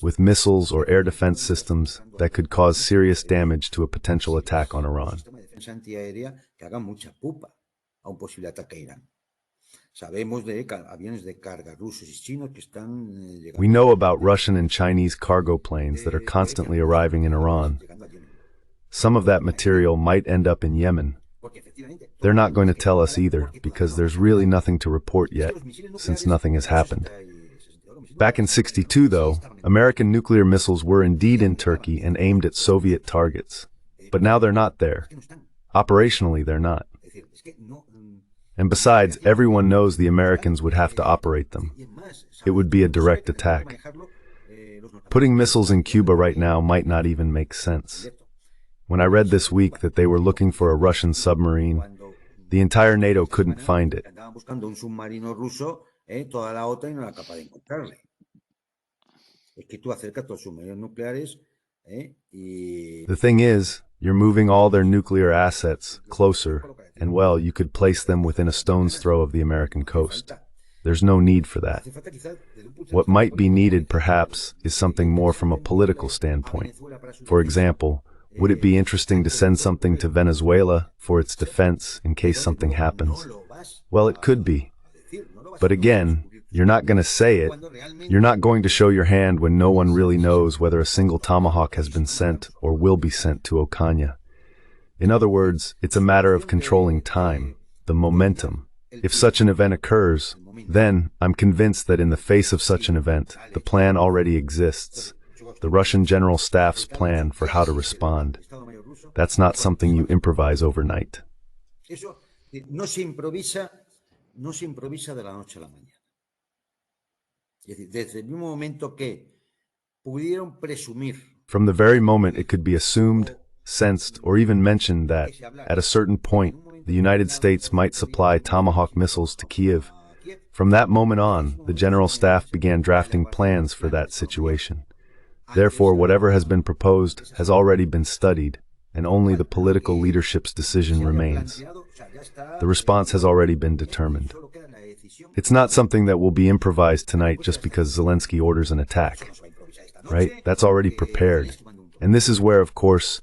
[SPEAKER 3] with missiles or air defense systems that could cause serious damage to a potential attack on Iran. We know about Russian and Chinese cargo planes that are constantly arriving in Iran. Some of that material might end up in Yemen. They're not going to tell us either, because there's really nothing to report yet, since nothing has happened. Back in '62, though, American nuclear missiles were indeed in Turkey and aimed at Soviet targets. But now they're not there. Operationally, they're not. And besides, everyone knows the Americans would have to operate them. It would be a direct attack. Putting missiles in Cuba right now might not even make sense. When I read this week that they were looking for a Russian submarine, the entire NATO couldn't find it. The thing is, you're moving all their nuclear assets closer, and well, you could place them within a stone's throw of the American coast. There's no need for that. What might be needed, perhaps, is something more from a political standpoint. For example, would it be interesting to send something to Venezuela for its defense in case something happens? Well, it could be. But again, you're not going to say it. You're not going to show your hand when no one really knows whether a single Tomahawk has been sent or will be sent to Ocaña. In other words, it's a matter of controlling time, the momentum. If such an event occurs, then I'm convinced that in the face of such an event, the plan already exists. The Russian General Staff's plan for how to respond. That's not something you improvise overnight.
[SPEAKER 4] No se improvisa de la noche a la mañana. Es decir, desde el mismo momento que pudieron presumir.
[SPEAKER 3] From the very moment it could be assumed, sensed, or even mentioned that, at a certain point, the United States might supply Tomahawk missiles to Kiev. From that moment on, the General Staff began drafting plans for that situation. Therefore, whatever has been proposed has already been studied, and only the political leadership's decision remains. The response has already been determined. It's not something that will be improvised tonight just because Zelensky orders an attack, right? That's already prepared. And this is where, of course,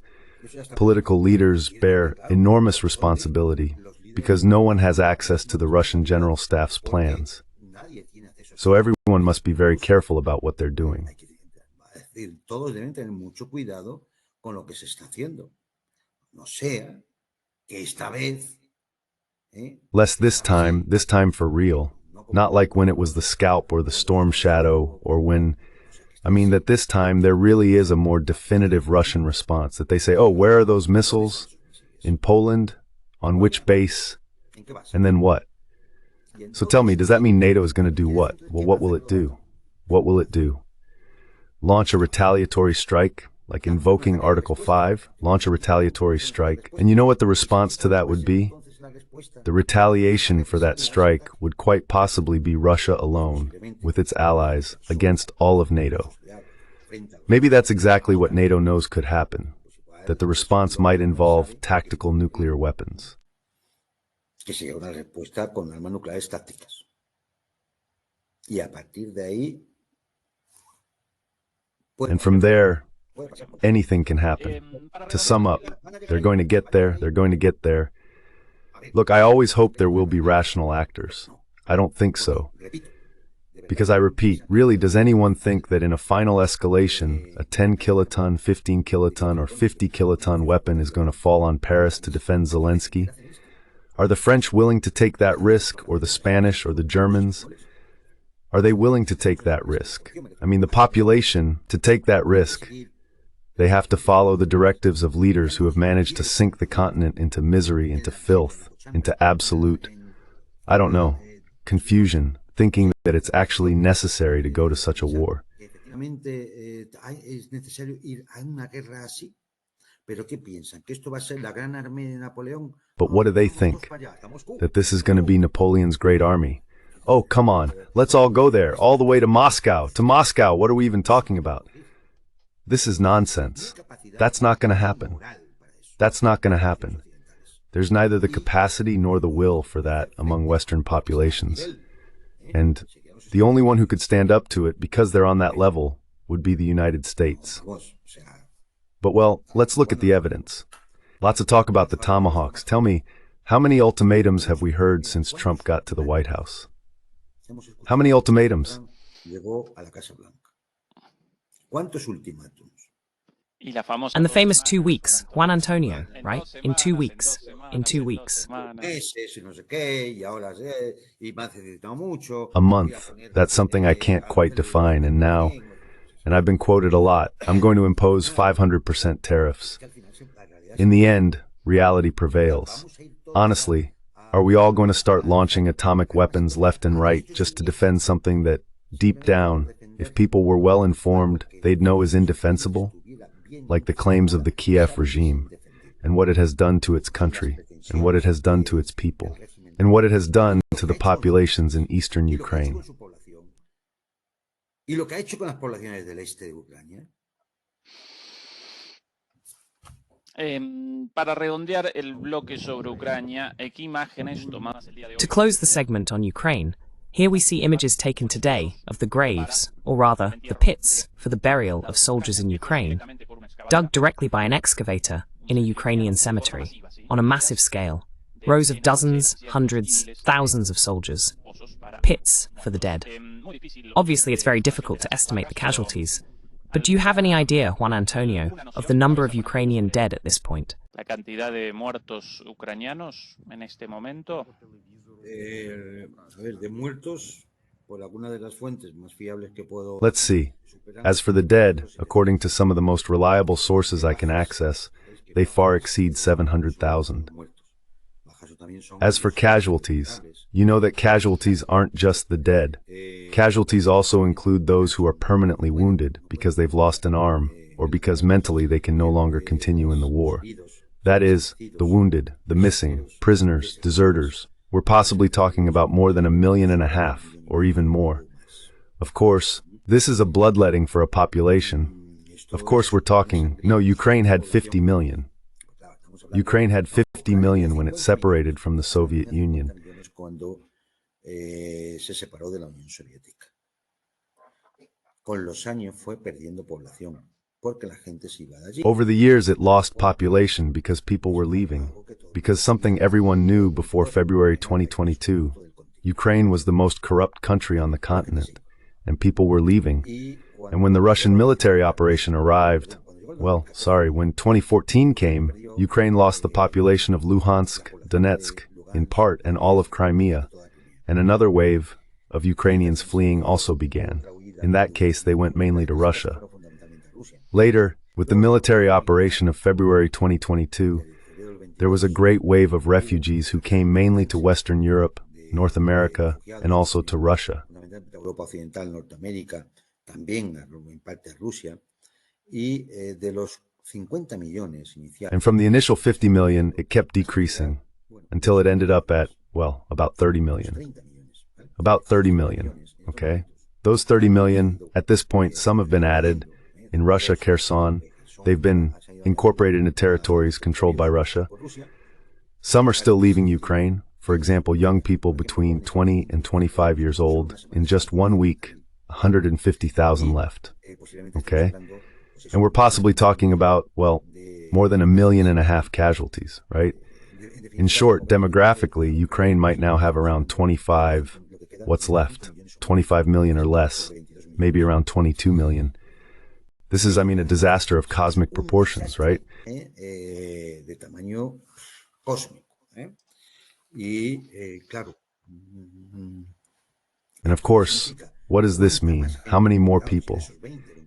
[SPEAKER 3] political leaders bear enormous responsibility, because no one has access to the Russian General Staff's plans. So everyone must be very careful about what they're doing.
[SPEAKER 4] Todos deben tener mucho cuidado con lo que se está haciendo. No sea que esta vez.
[SPEAKER 3] Lest this time for real, not like when it was the Scalp or the Storm Shadow, or when, that this time there really is a more definitive Russian response, that they say, oh, where are those missiles? In Poland? On which base? And then what? So tell me, does that mean NATO is going to do what? Well, what will it do? What will it do? Launch a retaliatory strike, like invoking Article 5, launch a retaliatory strike. And you know what the response to that would be? The retaliation for that strike would quite possibly be Russia alone, with its allies, against all of NATO. Maybe that's exactly what NATO knows could happen, that the response might involve tactical nuclear weapons.
[SPEAKER 4] Que sería una respuesta con armas nucleares tácticas. Y a partir de ahí.
[SPEAKER 3] And from there, anything can happen. To sum up, they're going to get there, they're going to get there. Look, I always hope there will be rational actors. I don't think so. Because I repeat, really, does anyone think that in a final escalation, a 10 kiloton, 15 kiloton, or 50 kiloton weapon is going to fall on Paris to defend Zelensky? Are the French willing to take that risk, or the Spanish, or the Germans? Are they willing to take that risk? The population, to take that risk. They have to follow the directives of leaders who have managed to sink the continent into misery, into filth, into absolute, I don't know, confusion, thinking that it's actually necessary to go to such a war. But what do they think? That this is going to be Napoleon's great army? Oh, come on, let's all go there, all the way to Moscow. To Moscow, what are we even talking about? This is nonsense. That's not going to happen. That's not going to happen. There's neither the capacity nor the will for that among Western populations. And the only one who could stand up to it, because they're on that level, would be the United States. But well, let's look at the evidence. Lots of talk about the tomahawks. Tell me, how many ultimatums have we heard since Trump got to the White House? How many ultimatums?
[SPEAKER 2] And the famous 2 weeks, Juan Antonio, right? In 2 weeks. In 2 weeks.
[SPEAKER 3] A month. That's something I can't quite define, and now, and I've been quoted a lot, I'm going to impose 500% tariffs. In the end, reality prevails. Honestly, are we all going to start launching atomic weapons left and right just to defend something that, deep down, if people were well informed, they'd know is indefensible? Like the claims of the Kiev regime, and what it has done to its country, and what it has done to its people, and what it has done to the populations in eastern Ukraine.
[SPEAKER 1] Para redondear el bloque sobre Ucrania, ¿qué imágenes tomadas el día de hoy?
[SPEAKER 2] To close the segment on Ukraine, here we see images taken today of the graves, or rather, the pits, for the burial of soldiers in Ukraine, dug directly by an excavator in a Ukrainian cemetery, on a massive scale. Rows of dozens, hundreds, thousands of soldiers. Pits for the dead. Obviously, it's very difficult to estimate the casualties, but do you have any idea, Juan Antonio, of the number of Ukrainian dead at this point?
[SPEAKER 1] La cantidad de muertos ucranianos en este momento.
[SPEAKER 3] Let's see. As for the dead, according to some of the most reliable sources I can access, they far exceed 700,000. As for casualties, you know that casualties aren't just the dead. Casualties also include those who are permanently wounded because they've lost an arm or because mentally they can no longer continue in the war. That is, the wounded, the missing, prisoners, deserters. We're possibly talking about more than 1.5 million, or even more. Of course, this is a bloodletting for a population. Of course we're talking, no, Ukraine had 50 million. Ukraine had 50 million when it separated from the Soviet Union. Over the years it lost population because people were leaving, because something everyone knew before February 2022. Ukraine was the most corrupt country on the continent, and people were leaving. And when the Russian military operation arrived, when 2014 came, Ukraine lost the population of Luhansk, Donetsk, in part, and all of Crimea, and another wave of Ukrainians fleeing also began. In that case, they went mainly to Russia. Later, with the military operation of February 2022, there was a great wave of refugees who came mainly to Western Europe, North America, and also to Russia. And from the initial 50 million, it kept decreasing until it ended up at, about 30 million. About 30 million, okay? Those 30 million, at this point, some have been added. In Russia, Kherson, they've been incorporated into territories controlled by Russia. Some are still leaving Ukraine. For example, young people between 20 and 25 years old. In just 1 week, 150,000 left, okay? And we're possibly talking about, more than 1.5 million casualties, right? In short, demographically, Ukraine might now have around 25, what's left? 25 million or less, maybe around 22 million. This is, a disaster of cosmic proportions, right? And of course, what does this mean? How many more people?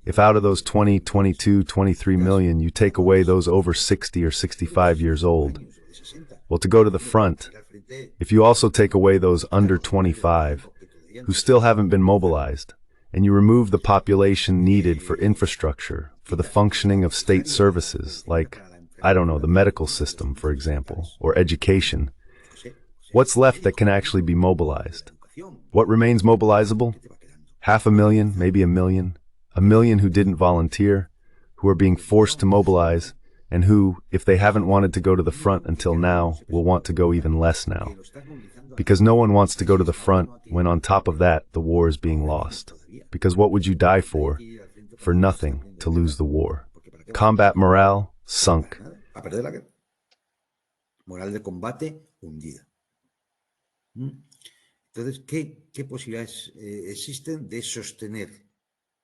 [SPEAKER 3] If out of those 20, 22, 23 million, you take away those over 60 or 65 years old, well, to go to the front, if you also take away those under 25, who still haven't been mobilized, and you remove the population needed for infrastructure, for the functioning of state services, like, I don't know, the medical system, for example, or education, what's left that can actually be mobilized? What remains mobilizable? 500,000, maybe 1 million who didn't volunteer, who are being forced to mobilize, and who, if they haven't wanted to go to the front until now, will want to go even less now. Because no one wants to go to the front when on top of that, the war is being lost. Because what would you die for? For nothing, to lose the war. Combat morale, sunk.
[SPEAKER 4] Moral de combate hundida. Entonces, ¿qué posibilidades existen de sostener?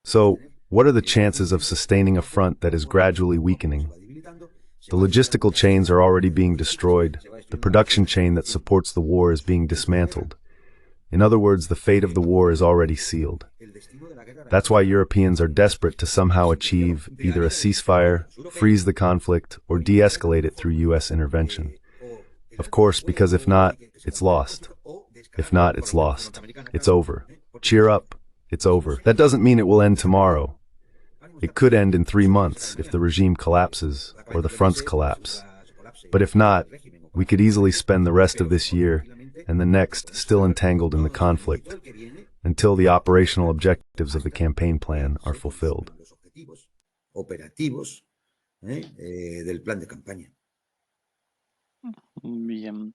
[SPEAKER 3] So, what are the chances of sustaining a front that is gradually weakening? The logistical chains are already being destroyed. The production chain that supports the war is being dismantled. In other words, the fate of the war is already sealed. That's why Europeans are desperate to somehow achieve either a ceasefire, freeze the conflict, or de-escalate it through U.S. intervention. Of course, because if not, it's lost. If not, it's lost. It's over. Cheer up. It's over. That doesn't mean it will end tomorrow. It could end in 3 months if the regime collapses or the fronts collapse. But if not, we could easily spend the rest of this year and the next still entangled in the conflict until the operational objectives of the campaign plan are fulfilled.
[SPEAKER 4] Operativos del plan de campaña.
[SPEAKER 1] Bien.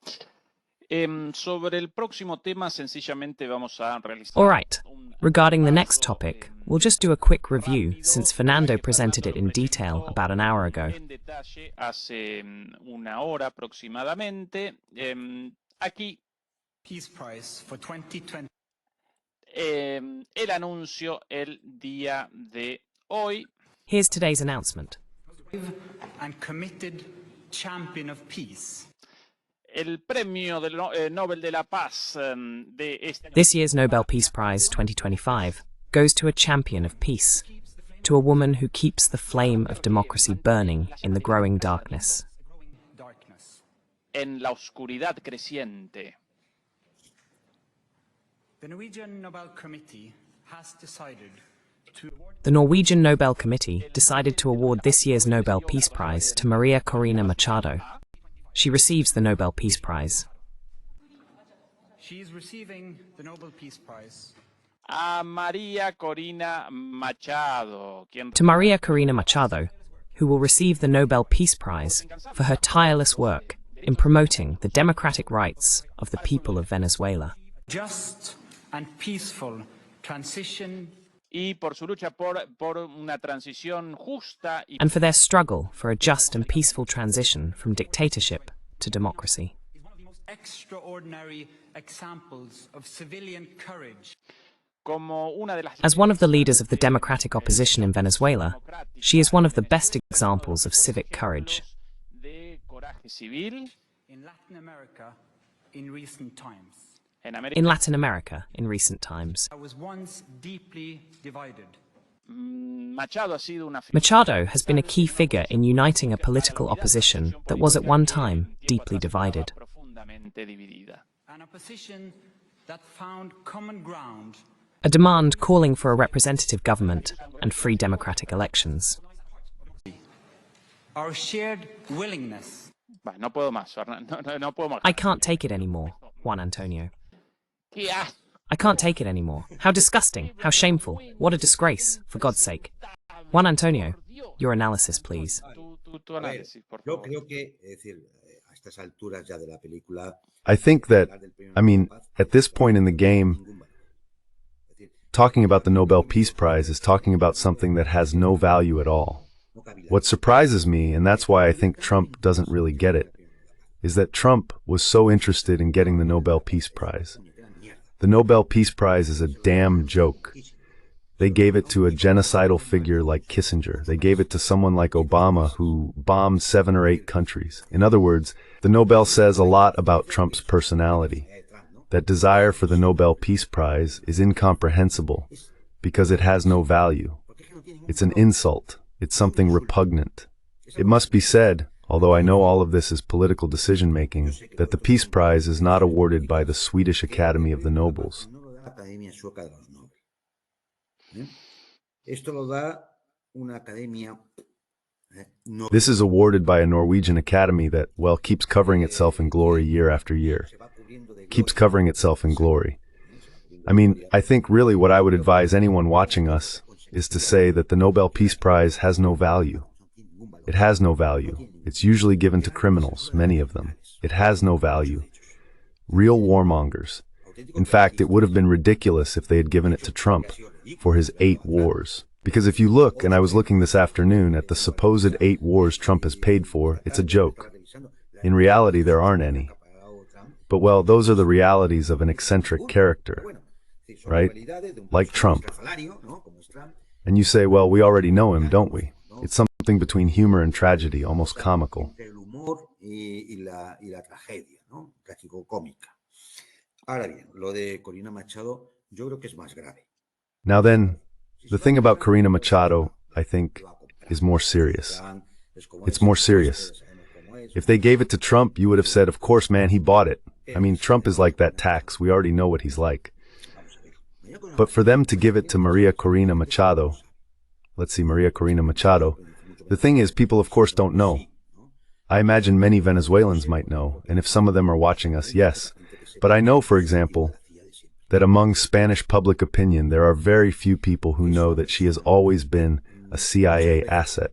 [SPEAKER 1] Sobre el próximo tema, sencillamente vamos a realizar.
[SPEAKER 2] All right. Regarding the next topic, we'll just do a quick review since Fernando presented it in detail about an hour ago.
[SPEAKER 1] En detalle hace una hora aproximadamente. Aquí
[SPEAKER 5] Peace Prize for 2020.
[SPEAKER 1] El anuncio el día de hoy.
[SPEAKER 2] Here's today's announcement.
[SPEAKER 5] And committed champion of peace.
[SPEAKER 1] El premio del Nobel de la Paz de este
[SPEAKER 2] This year's Nobel Peace Prize 2025 goes to a champion of peace, to a woman who keeps the flame of democracy burning in the growing darkness.
[SPEAKER 1] En la oscuridad creciente.
[SPEAKER 5] The Norwegian Nobel Committee has decided to award
[SPEAKER 2] The Norwegian Nobel Committee decided to award this year's Nobel Peace Prize to Maria Corina Machado. She receives the Nobel Peace Prize.
[SPEAKER 5] She is receiving the Nobel Peace Prize
[SPEAKER 1] A María Corina Machado, quien
[SPEAKER 2] To Maria Corina Machado, who will receive the Nobel Peace Prize for her tireless work in promoting the democratic rights of the people of Venezuela.
[SPEAKER 5] just and peaceful transition
[SPEAKER 1] y por su lucha por una transición justa y
[SPEAKER 2] And for their struggle for a just and peaceful transition from dictatorship to democracy.
[SPEAKER 5] is one of the most extraordinary examples of civilian courage.
[SPEAKER 1] como una de las
[SPEAKER 2] As one of the leaders of the democratic opposition in Venezuela, she is one of the best examples of civic courage.
[SPEAKER 1] de coraje civil
[SPEAKER 5] In Latin America in recent times.
[SPEAKER 1] en América.
[SPEAKER 2] In Latin America in recent times.
[SPEAKER 5] I was once deeply divided.
[SPEAKER 1] Machado ha sido una
[SPEAKER 2] Machado has been a key figure in uniting a political opposition that was at one time deeply divided.
[SPEAKER 1] profundamente dividida.
[SPEAKER 5] An opposition that found common ground
[SPEAKER 2] A demand calling for a representative government and free democratic elections.
[SPEAKER 5] our shared willingness
[SPEAKER 1] Va, no puedo más, Fernando. No puedo más.
[SPEAKER 2] I can't take it anymore, Juan Antonio.
[SPEAKER 1] ¡Qué asco!
[SPEAKER 2] I can't take it anymore. How disgusting, how shameful, what a disgrace, for God's sake. Juan Antonio, your analysis, please.
[SPEAKER 1] Tu análisis, por
[SPEAKER 4] Yo
[SPEAKER 1] favor.
[SPEAKER 4] creo que, es decir, a estas alturas ya de la película,
[SPEAKER 3] I think that, at this point in the game, talking about the Nobel Peace Prize is talking about something that has no value at all. What surprises me, and that's why I think Trump doesn't really get it, is that Trump was so interested in getting the Nobel Peace Prize. The Nobel Peace Prize is a damn joke. They gave it to a genocidal figure like Kissinger. They gave it to someone like Obama, who bombed 7 or 8 countries. In other words, the Nobel says a lot about Trump's personality. That desire for the Nobel Peace Prize is incomprehensible because it has no value. It's an insult. It's something repugnant. It must be said, although I know all of this is political decision-making, that the Peace Prize is not awarded by the Swedish Academy of the Nobles. This is awarded by a Norwegian academy that, well, keeps covering itself in glory year after year. Keeps covering itself in glory. I mean, I think really what I would advise anyone watching us is to say that the Nobel Peace Prize has no value. It has no value. It's usually given to criminals, many of them. It has no value. Real warmongers. In fact, it would have been ridiculous if they had given it to Trump for his 8 wars. Because if you look, and I was looking this afternoon at the supposed 8 wars Trump has paid for, it's a joke. In reality, there aren't any. But well, those are the realities of an eccentric character, right? Like Trump. And you say, well, we already know him, don't we? It's something between humor and tragedy, almost comical. Now then, the thing about Corina Machado, I think, is more serious. It's more serious. If they gave it to Trump, you would have said, of course, man, he bought it. I mean, Trump is like that tax. We already know what he's like. But for them to give it to Maria Corina Machado, let's see, Maria Corina Machado, the thing is, people of course don't know. I imagine many Venezuelans might know, and if some of them are watching us, yes. But I know, for example, that among Spanish public opinion, there are very few people who know that she has always been a CIA asset.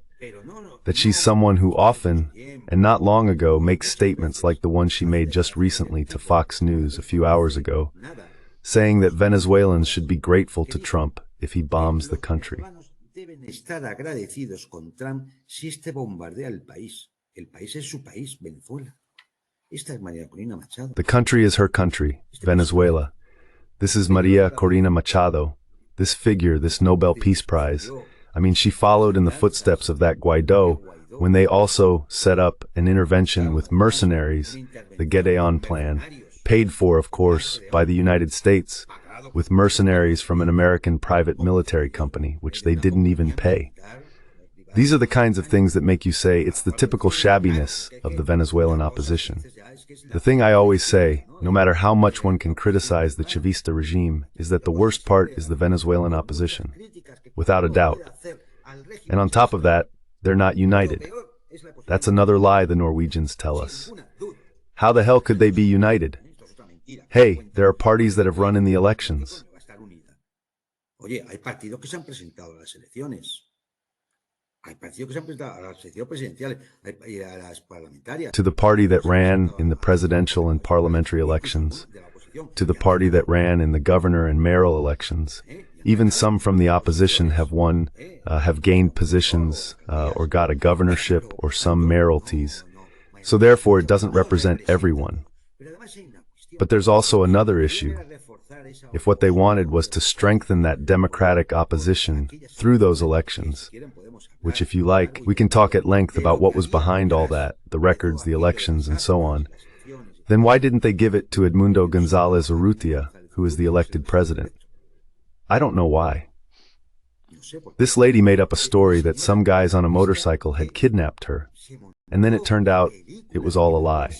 [SPEAKER 3] That she's someone who often, and not long ago, makes statements like the one she made just recently to Fox News a few hours ago, saying that Venezuelans should be grateful to Trump if he bombs the country. The country is her country, Venezuela. This is Maria Corina Machado. This figure, this Nobel Peace Prize, I mean, she followed in the footsteps of that Guaido when they also set up an intervention with mercenaries, the Gedeon Plan, paid for, of course, by the United States, with mercenaries from an American private military company, which they didn't even pay. These are the kinds of things that make you say it's the typical shabbiness of the Venezuelan opposition. The thing I always say, no matter how much one can criticize the Chavista regime, is that the worst part is the Venezuelan opposition, without a doubt. And on top of that, they're not united. That's another lie the Norwegians tell us. How the hell could they be united? Hey, there are parties that have run in the elections. To the party that ran in the presidential and parliamentary elections, to the party that ran in the governor and mayoral elections, even some from the opposition have won, have gained positions, or got a governorship or some mayoralties. So therefore, it doesn't represent everyone. But there's also another issue. If what they wanted was to strengthen that democratic opposition through those elections, which if you like, we can talk at length about what was behind all that, the records, the elections, and so on, then why didn't they give it to Edmundo González Urrutia, who is the elected president? I don't know why. This lady made up a story that some guys on a motorcycle had kidnapped her, and then it turned out it was all a lie.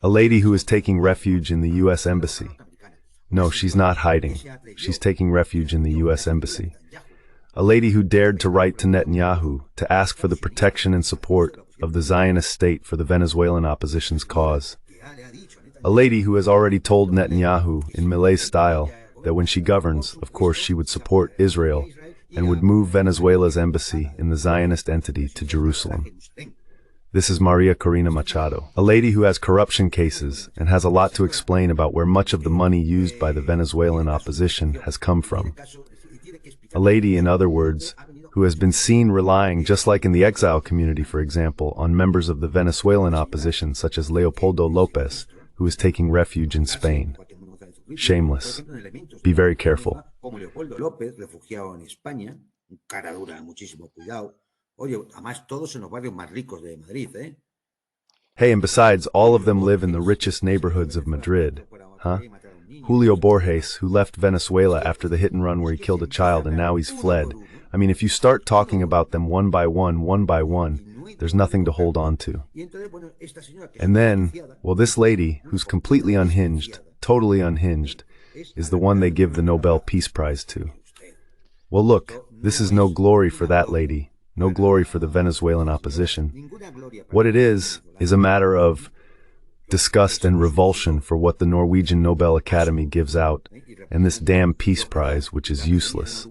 [SPEAKER 3] A lady who is taking refuge in the U.S. Embassy. No, she's not hiding. She's taking refuge in the U.S. Embassy. A lady who dared to write to Netanyahu to ask for the protection and support of the Zionist state for the Venezuelan opposition's cause. A lady who has already told Netanyahu in Milei style that when she governs, of course, she would support Israel and would move Venezuela's embassy in the Zionist entity to Jerusalem. This is Maria Corina Machado, a lady who has corruption cases and has a lot to explain about where much of the money used by the Venezuelan opposition has come from. A lady, in other words, who has been seen relying, just like in the exile community, for example, on members of the Venezuelan opposition, such as Leopoldo López, who is taking refuge in Spain. Shameless. Be very careful. Hey, and besides, all of them live in the richest neighborhoods of Madrid, huh? Julio Borges, who left Venezuela after the hit and run where he killed a child and now he's fled. I mean, if you start talking about them one by one, there's nothing to hold on to. And then, well, this lady, who's completely unhinged, totally unhinged, is the one they give the Nobel Peace Prize to. Well, look, this is no glory for that lady, no glory for the Venezuelan opposition. What it is a matter of disgust and revulsion for what the Norwegian Nobel Academy gives out, and this damn Peace Prize, which is useless.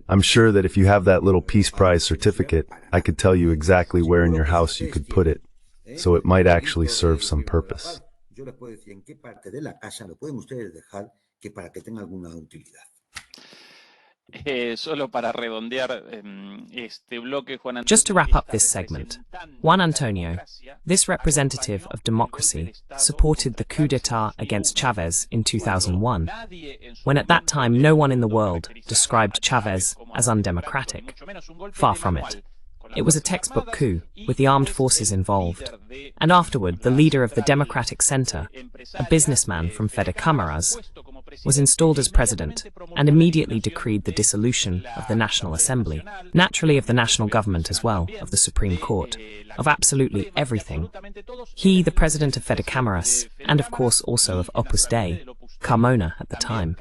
[SPEAKER 3] I'm sure that if you have that little Peace Prize certificate, I could tell you exactly where in your house you could put it, so it might actually serve some purpose.
[SPEAKER 1] Solo para redondear este bloque, Juan Antonio.
[SPEAKER 2] Just to wrap up this segment, Juan Antonio, this representative of democracy, supported the coup d'etat against Chavez in 2001, when at that time no one in the world described Chavez as undemocratic. Far from it. It was a textbook coup, with the armed forces involved. And afterward, the leader of the Democratic Center, a businessman from Fedecámaras, was installed as president and immediately decreed the dissolution of the National Assembly, naturally of the national government as well, of the Supreme Court, of absolutely everything. He, the president of Fedecámaras, and of course also of Opus Dei, Carmona at the time.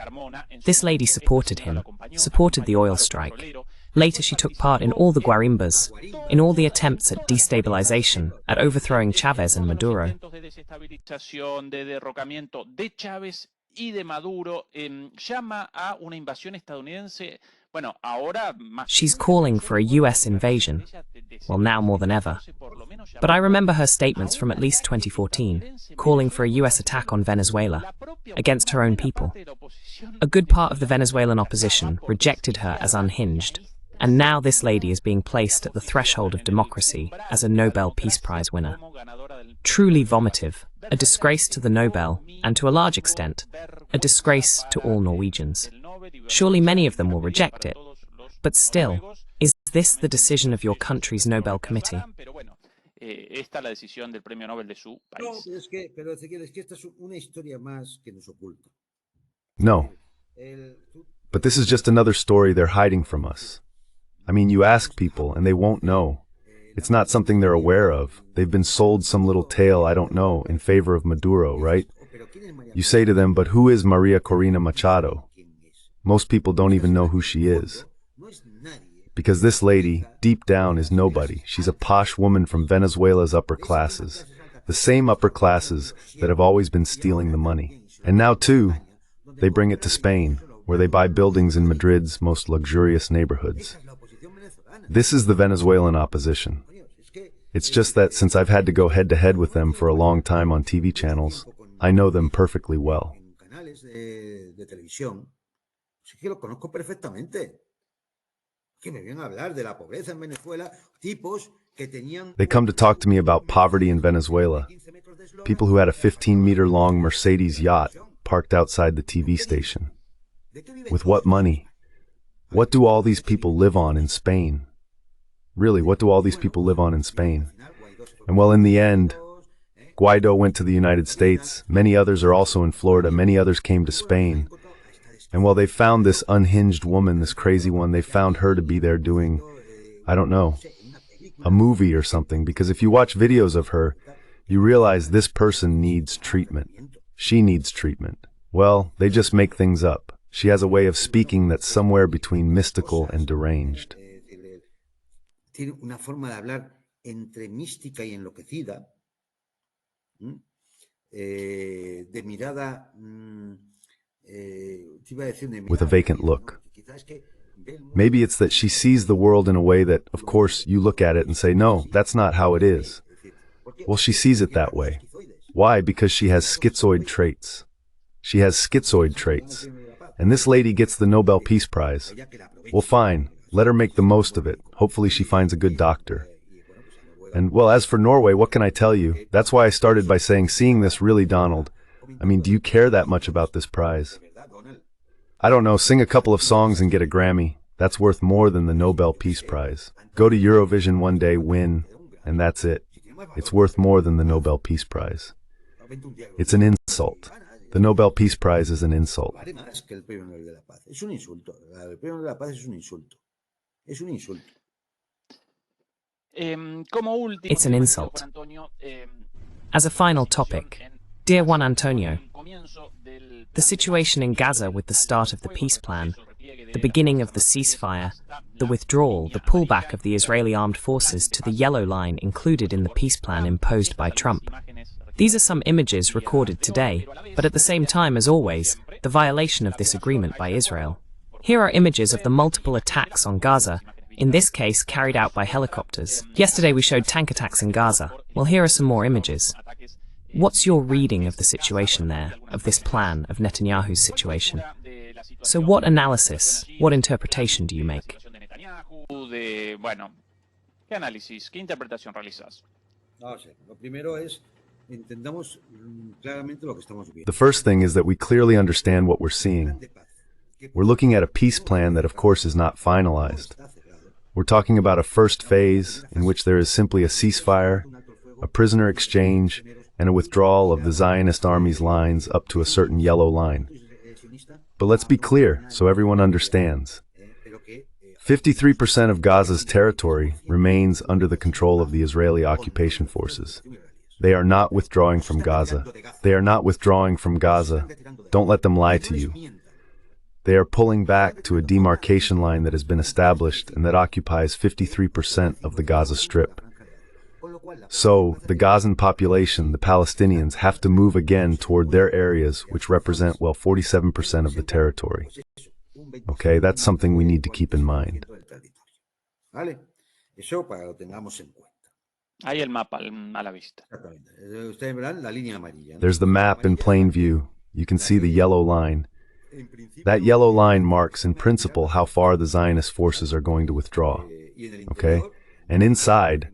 [SPEAKER 2] This lady supported him, supported the oil strike. Later she took part in all the guarimbas, in all the attempts at destabilization, at overthrowing Chavez and Maduro. She's calling for a US invasion, well, now more than ever. But I remember her statements from at least 2014, calling for a US attack on Venezuela, against her own people. A good part of the Venezuelan opposition rejected her as unhinged, and now this lady is being placed at the threshold of democracy as a Nobel Peace Prize winner. Truly vomitive, a disgrace to the Nobel, and to a large extent, a disgrace to all Norwegians. Surely many of them will reject it, but still, is this the decision of your country's Nobel Committee?
[SPEAKER 3] No. But this is just another story they're hiding from us. I mean, you ask people and they won't know. It's not something they're aware of. They've been sold some little tale, I don't know, in favor of Maduro, right? You say to them, but who is Maria Corina Machado? Most people don't even know who she is. Because this lady, deep down, is nobody. She's a posh woman from Venezuela's upper classes. The same upper classes that have always been stealing the money. And now, too, they bring it to Spain, where they buy buildings in Madrid's most luxurious neighborhoods. This is the Venezuelan opposition. It's just that since I've had to go head-to-head with them for a long time on TV channels, I know them perfectly well. They come to talk to me about poverty in Venezuela. People who had a 15-meter-long Mercedes yacht parked outside the TV station. With what money? What do all these people live on in Spain? Really, what do all these people live on in Spain? And well, in the end, Guaido went to the United States. Many others are also in Florida. Many others came to Spain. And well, they found this unhinged woman, this crazy one. They found her to be there doing, I don't know, a movie or something. Because if you watch videos of her, you realize this person needs treatment. She needs treatment. Well, they just make things up. She has a way of speaking that's somewhere between mystical and deranged.
[SPEAKER 4] Tiene una forma de hablar entre mística y enloquecida, de mirada,
[SPEAKER 3] with a vacant look. Maybe it's that she sees the world in a way that, of course, you look at it and say, no, that's not how it is. Well, she sees it that way. Why? Because she has schizoid traits. She has schizoid traits. And this lady gets the Nobel Peace Prize. Well, fine. Let her make the most of it. Hopefully she finds a good doctor. And, well, as for Norway, what can I tell you? That's why I started by saying, seeing this really, Donald, I mean, do you care that much about this prize? I don't know, sing a couple of songs and get a Grammy. That's worth more than the Nobel Peace Prize. Go to Eurovision one day, win, and that's it. it's worth more than the Nobel Peace Prize. It's an insult. The Nobel Peace Prize is an insult.
[SPEAKER 2] It's an insult. As a final topic, dear Juan Antonio, the situation in Gaza with the start of the peace plan, the beginning of the ceasefire, the withdrawal, the pullback of the Israeli armed forces to the yellow line included in the peace plan imposed by Trump. These are some images recorded today, but at the same time, as always, the violation of this agreement by Israel. Here are images of the multiple attacks on Gaza, in this case carried out by helicopters. Yesterday we showed tank attacks in Gaza. Well, here are some more images. What's your reading of the situation there, of this plan, of Netanyahu's situation? So what analysis, what interpretation do you make?
[SPEAKER 1] Bueno, ¿qué análisis, qué interpretación realizas?
[SPEAKER 3] The first thing is that we clearly understand what we're seeing. We're looking at a peace plan that, of course, is not finalized. We're talking about a first phase in which there is simply a ceasefire, a prisoner exchange, and a withdrawal of the Zionist army's lines up to a certain yellow line. But let's be clear so everyone understands. 53% of Gaza's territory remains under the control of the Israeli occupation forces. They are not withdrawing from Gaza. They are not withdrawing from Gaza. Don't let them lie to you. They are pulling back to a demarcation line that has been established and that occupies 53% of the Gaza Strip. So, the Gazan population, the Palestinians, have to move again toward their areas, which represent, well, 47% of the territory. Okay, that's something we need to keep in mind.
[SPEAKER 1] Ahí el mapa a la vista.
[SPEAKER 3] There's the map in plain view. You can see the yellow line. That yellow line marks, in principle, how far the Zionist forces are going to withdraw. Okay? And inside,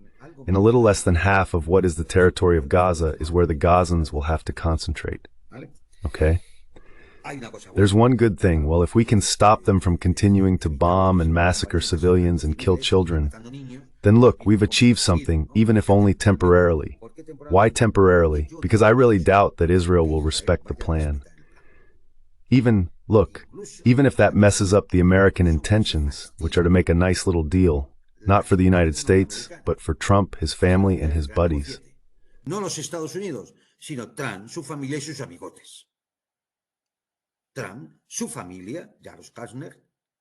[SPEAKER 3] in a little less than half of what is the territory of Gaza, is where the Gazans will have to concentrate. Okay? There's one good thing. Well, if we can stop them from continuing to bomb and massacre civilians and kill children, then look, we've achieved something, even if only temporarily. Why temporarily? Because I really doubt that Israel will respect the plan. Even if that messes up the American intentions, which are to make a nice little deal, not for the United States, but for Trump, his family, and his buddies.
[SPEAKER 4] No los Estados Unidos, sino Trump, su familia y sus amigotes. Trump, su familia, Jared Kushner,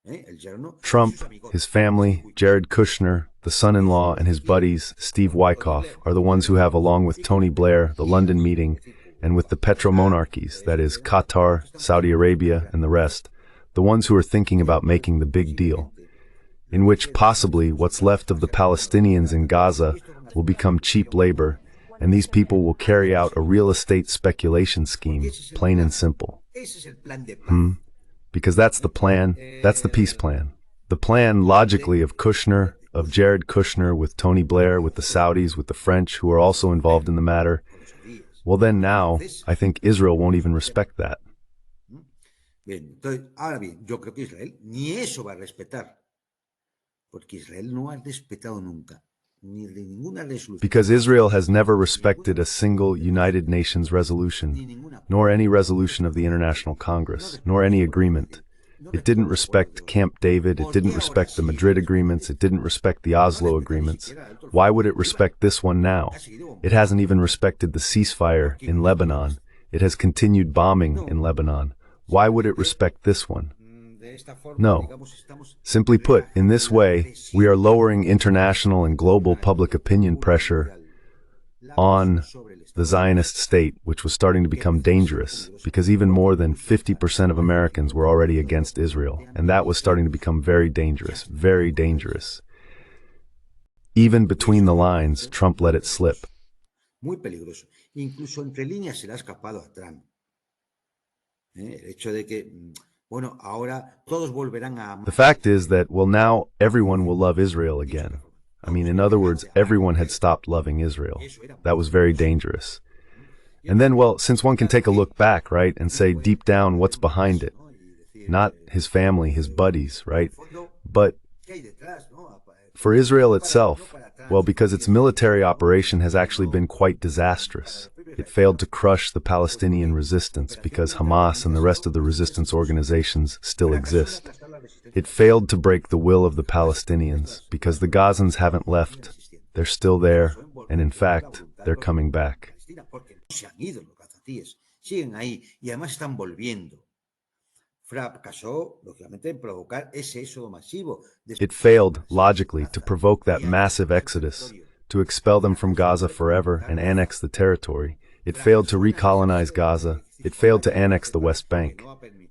[SPEAKER 4] el yerno.
[SPEAKER 3] Trump, his family, Jared Kushner, the son-in-law, and his buddies, Steve Wyckoff, are the ones who have, along with Tony Blair, the London meeting, and with the petromonarchies, that is, Qatar, Saudi Arabia, and the rest, the ones who are thinking about making the big deal, in which possibly what's left of the Palestinians in Gaza will become cheap labor, and these people will carry out a real estate speculation scheme, plain and simple. Because that's the plan, that's the peace plan. The plan, logically, of Kushner, of Jared Kushner, with Tony Blair, with the Saudis, with the French, who are also involved in the matter. Well, then now, I think Israel won't even respect that.
[SPEAKER 4] Bien, entonces, ahora bien, yo creo que Israel ni eso va a respetar, porque Israel no ha respetado nunca, ni de ninguna resolución.
[SPEAKER 3] Because Israel has never respected a single United Nations resolution, nor any resolution of the International Congress, nor any agreement. It didn't respect Camp David, it didn't respect the Madrid agreements, it didn't respect the Oslo agreements. Why would it respect this one now? It hasn't even respected the ceasefire in Lebanon. It has continued bombing in Lebanon. Why would it respect this one? No. Simply put, in this way, we are lowering international and global public opinion pressure on the Zionist state, which was starting to become dangerous, because even more than 50% of Americans were already against Israel, and that was starting to become very dangerous, very dangerous. Even between the lines, Trump let it slip.
[SPEAKER 4] Muy peligroso. Incluso entre líneas se le ha escapado a Trump. El hecho de que, bueno, ahora todos volverán a...
[SPEAKER 3] The fact is that, well, now everyone will love Israel again. I mean, in other words, everyone had stopped loving Israel. That was very dangerous. And then, well, since one can take a look back, right, and say deep down what's behind it. Not his family, his buddies, right? But for Israel itself, Well, because its military operation has actually been quite disastrous. It failed to crush the Palestinian resistance because Hamas and the rest of the resistance organizations still exist. It failed to break the will of the Palestinians because the Gazans haven't left. They're still there, and in fact, they're coming back. It failed, logically, to provoke that massive exodus, to expel them from Gaza forever and annex the territory. It failed to recolonize Gaza. It failed to annex the West Bank.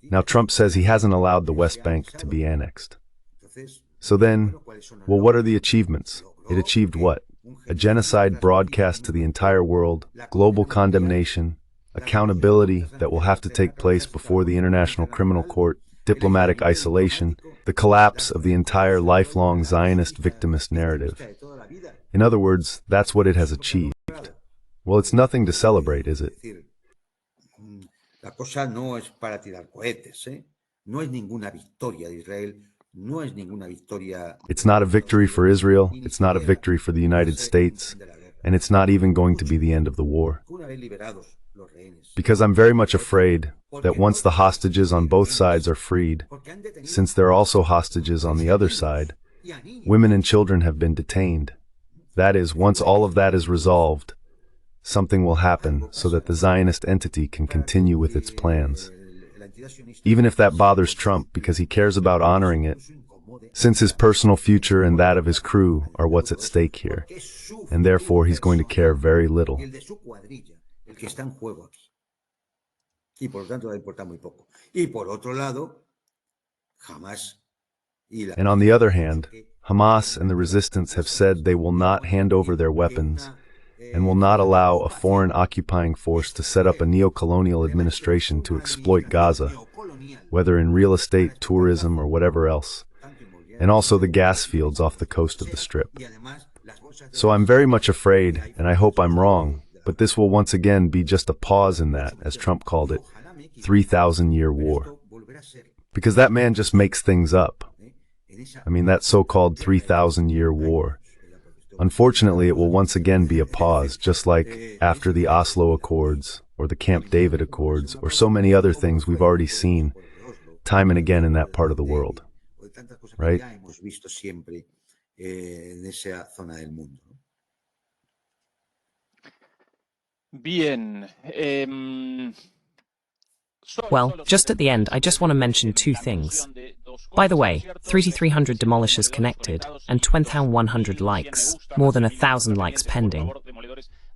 [SPEAKER 3] Now Trump says he hasn't allowed the West Bank to be annexed. So then, well, what are the achievements? It achieved what? A genocide broadcast to the entire world, global condemnation, accountability that will have to take place before the International Criminal Court, diplomatic isolation, the collapse of the entire lifelong Zionist victimist narrative. In other words, that's what it has achieved. Well, it's nothing to celebrate, is it?
[SPEAKER 4] La cosa no es para tirar cohetes, ¿eh? No es ninguna victoria de Israel, no es ninguna victoria.
[SPEAKER 3] It's not a victory for Israel, it's not a victory for the United States, and it's not even going to be the end of the war. Because I'm very much afraid that once the hostages on both sides are freed, since there are also hostages on the other side, women and children have been detained. That is, once all of that is resolved, something will happen so that the Zionist entity can continue with its plans. Even if that bothers Trump because he cares about honoring it, since his personal future and that of his crew are what's at stake here, and therefore he's going to care very little. And on the other hand, Hamas and the resistance have said they will not hand over their weapons and will not allow a foreign occupying force to set up a neo-colonial administration to exploit Gaza, whether in real estate, tourism, or whatever else, and also the gas fields off the coast of the Strip. So I'm very much afraid, and I hope I'm wrong, but this will once again be just a pause in that, as Trump called it, 3,000-year war. Because that man just makes things up. I mean, that so-called 3,000-year war. Unfortunately, it will once again be a pause, just like after the Oslo Accords, or the Camp David Accords, or so many other things we've already seen time and again in that part of the world. Right?
[SPEAKER 1] Bien.
[SPEAKER 2] Well, just at the end, I just want to mention two things. By the way, 3,300 demolishers connected, and 20,100 likes, more than 1,000 likes pending.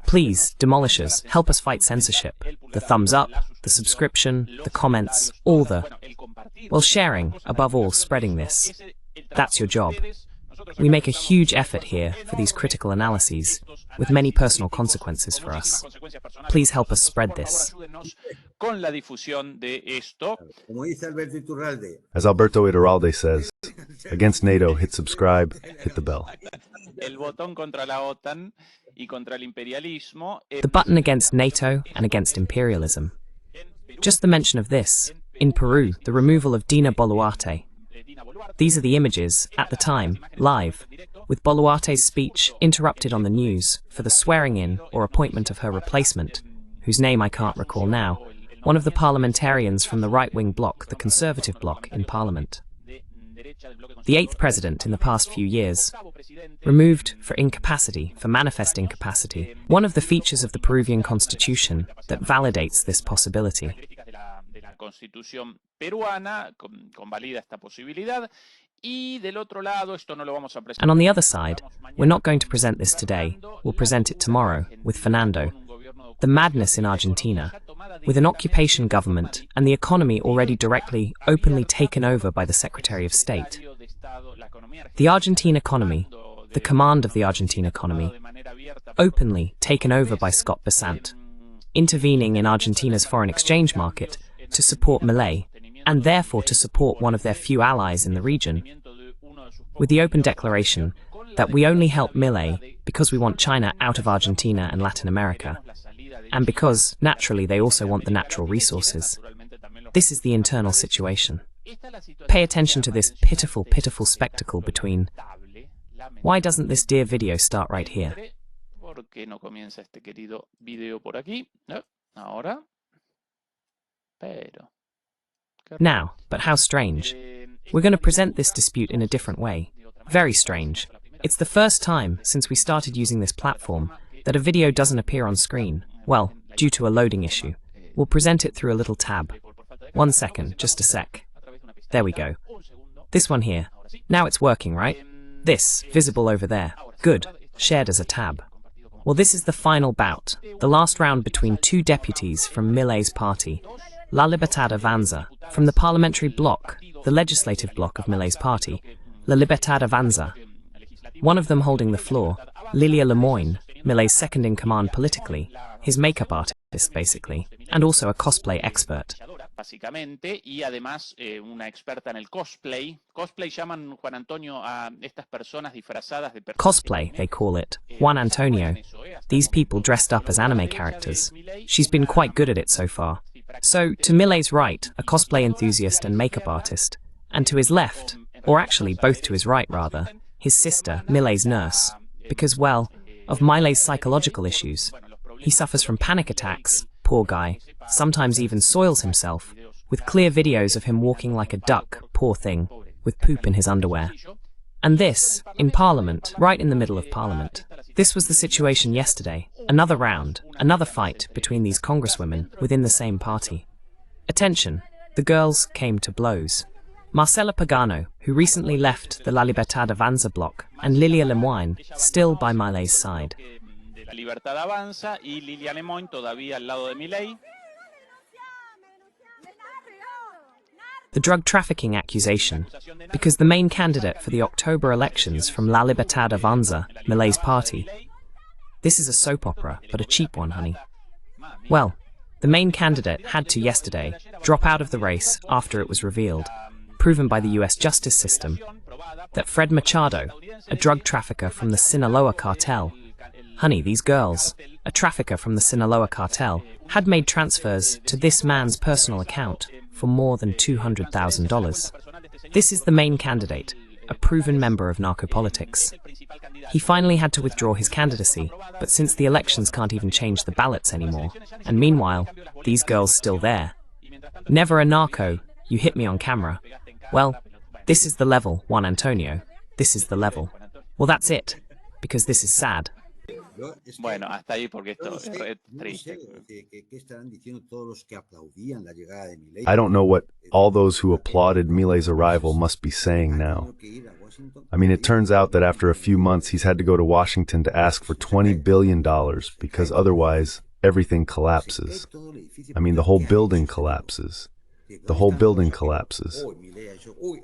[SPEAKER 2] Please, demolishers, help us fight censorship. The thumbs up, the subscription, the comments, all the... well, sharing, above all, spreading this. That's your job. We make a huge effort here for these critical analyses, with many personal consequences for us. Please help us spread this.
[SPEAKER 3] As Alberto Iturralde says, against NATO, hit subscribe, hit the bell.
[SPEAKER 2] The button against NATO and against imperialism. Just the mention of this, in Peru, the removal of Dina Boluarte. These are the images, at the time, live, with Boluarte's speech interrupted on the news for the swearing-in or appointment of her replacement, whose name I can't recall now, one of the parliamentarians from the right-wing bloc, the Conservative bloc, in Parliament. The 8th president in the past few years, removed for incapacity, for manifest incapacity, one of the features of the Peruvian constitution that validates this possibility. And on the other side, we're not going to present this today, we'll present it tomorrow, with Fernando. The madness in Argentina, with an occupation government and the economy already directly, openly taken over by the Secretary of State. The Argentine economy, the command of the Argentine economy, openly taken over by Scott Bessant, intervening in Argentina's foreign exchange market to support Milei, and therefore to support one of their few allies in the region, with the open declaration that we only help Milei because we want China out of Argentina and Latin America, and because, naturally, they also want the natural resources. This is the internal situation. Pay attention to this pitiful, pitiful spectacle between Why doesn't this dear video start right here?
[SPEAKER 1] ¿Por qué no comienza este querido video por aquí? No, ahora. Pero.
[SPEAKER 2] Now, but how strange. We're going to present this dispute in a different way. Very strange. It's the first time since we started using this platform that a video doesn't appear on screen. Well, due to a loading issue. We'll present it through a little tab. 1 second, just a sec. There we go. This one here. Now it's working, right? This, visible over there. Good. Shared as a tab. Well, this is the final bout, the last round between two deputies from Milei's party, La Libertad Avanza, from the parliamentary bloc, the legislative bloc of Milei's party, La Libertad Avanza. One of them holding the floor, Lilia Lemoyne, Milei's second-in-command politically, his makeup artist, basically, and also a cosplay expert.
[SPEAKER 1] Básicamente, y además una experta en el cosplay. Cosplay llaman, Juan Antonio, a estas personas disfrazadas de personas.
[SPEAKER 2] Cosplay, they call it. Juan Antonio. These people dressed up as anime characters. She's been quite good at it so far. So, to Milei's right, a cosplay enthusiast and makeup artist. And to his left, or actually both to his right rather, his sister, Milei's nurse. Because, well, of Milei's psychological issues. He suffers from panic attacks, poor guy, sometimes even soils himself, with clear videos of him walking like a duck, poor thing, with poop in his underwear. And this, in Parliament, right in the middle of Parliament. This was the situation yesterday, another round, another fight between these congresswomen within the same party. Attention, the girls came to blows. Marcela Pagano, who recently left the La Libertad Avanza bloc, and Lilia Lemoyne, still by Milei's side.
[SPEAKER 1] La Libertad Avanza y Lilia Lemoyne todavía al lado de Milei.
[SPEAKER 2] The drug trafficking accusation, because the main candidate for the October elections from La Libertad Avanza, Milei's party. This is a soap opera, but a cheap one, honey. Well, the main candidate had to yesterday drop out of the race after it was revealed, proven by the US justice system, that Fred Machado, a drug trafficker from the Sinaloa cartel, honey, these girls, a trafficker from the Sinaloa cartel, had made transfers to this man's personal account for more than $200,000. This is the main candidate, a proven member of narco-politics. He finally had to withdraw his candidacy, but since the elections can't even change the ballots anymore, and meanwhile, these girls still there. Never a narco, you hit me on camera. Well, this is the level, Juan Antonio. This is the level. Well, that's it, because this is sad.
[SPEAKER 1] Bueno, hasta ahí porque esto es re triste.
[SPEAKER 3] I don't know what all those who applauded Milei's arrival must be saying now. I mean, it turns out that after a few months he's had to go to Washington to ask for $20 billion because otherwise everything collapses. I mean, the whole building collapses. The whole building collapses.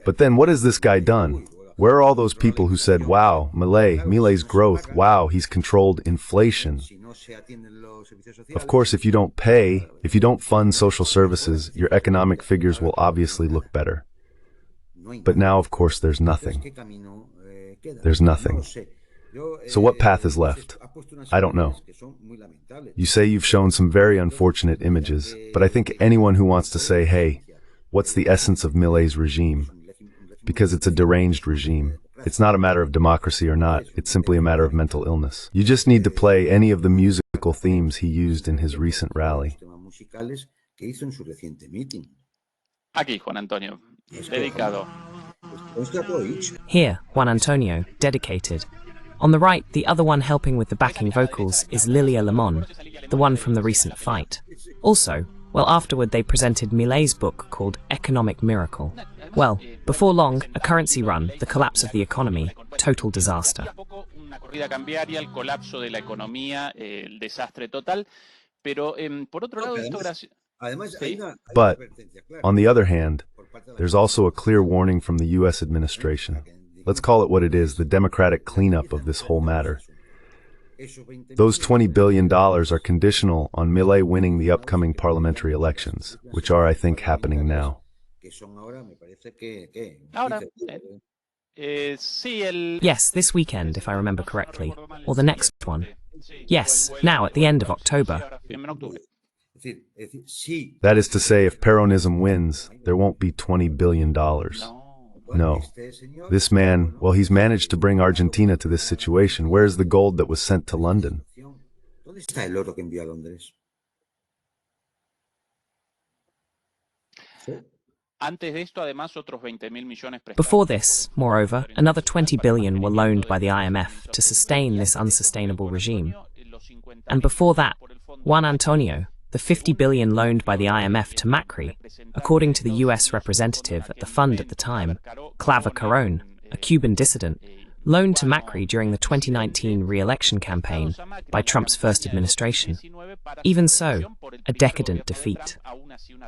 [SPEAKER 3] But then what has this guy done? Where are all those people who said, wow, Milei's growth, wow, he's controlled inflation? Of course, if you don't pay, if you don't fund social services, your economic figures will obviously look better. But now, of course, there's nothing. There's nothing. So what path is left? I don't know. You say you've shown some very unfortunate images, but I think anyone who wants to say, hey, what's the essence of Milei's regime? Because it's a deranged regime. It's not a matter of democracy or not, it's simply a matter of mental illness. You just need to play any of the musical themes he used in his recent rally.
[SPEAKER 1] Aquí, Juan Antonio, dedicado.
[SPEAKER 2] Here, Juan Antonio, dedicated. On the right, the other one helping with the backing vocals is Lilia Lemoyne, the one from the recent fight. Also, well, afterward they presented Milei's book called Economic Miracle. Well, before long, a currency run, the collapse of the economy, total disaster.
[SPEAKER 1] Una corrida cambiaria, el colapso de la economía, el desastre total. Pero por otro lado, esto gracias.
[SPEAKER 3] But, on the other hand, there's also a clear warning from the US administration. Let's call it what it is, the democratic cleanup of this whole matter. Those $20 billion are conditional on Milei winning the upcoming parliamentary elections, which are, I think, happening now.
[SPEAKER 2] Yes, this weekend, if I remember correctly, or the next one. Yes, now at the end of October.
[SPEAKER 3] That is to say, if Peronism wins, there won't be $20 billion. No. This man, well, he's managed to bring Argentina to this situation. Where's the gold that was sent to London?
[SPEAKER 4] ¿Dónde está el oro que envió a Londres? Sí.
[SPEAKER 1] Antes de esto, además, otros 20.000 millones
[SPEAKER 2] Before this, moreover, another 20 billion were loaned by the IMF to sustain this unsustainable regime. And before that, Juan Antonio, the 50 billion loaned by the IMF to Macri, according to the US representative at the fund at the time, Claver Carone, a Cuban dissident, loaned to Macri during the 2019 re-election campaign by Trump's first administration. Even so, a decadent defeat.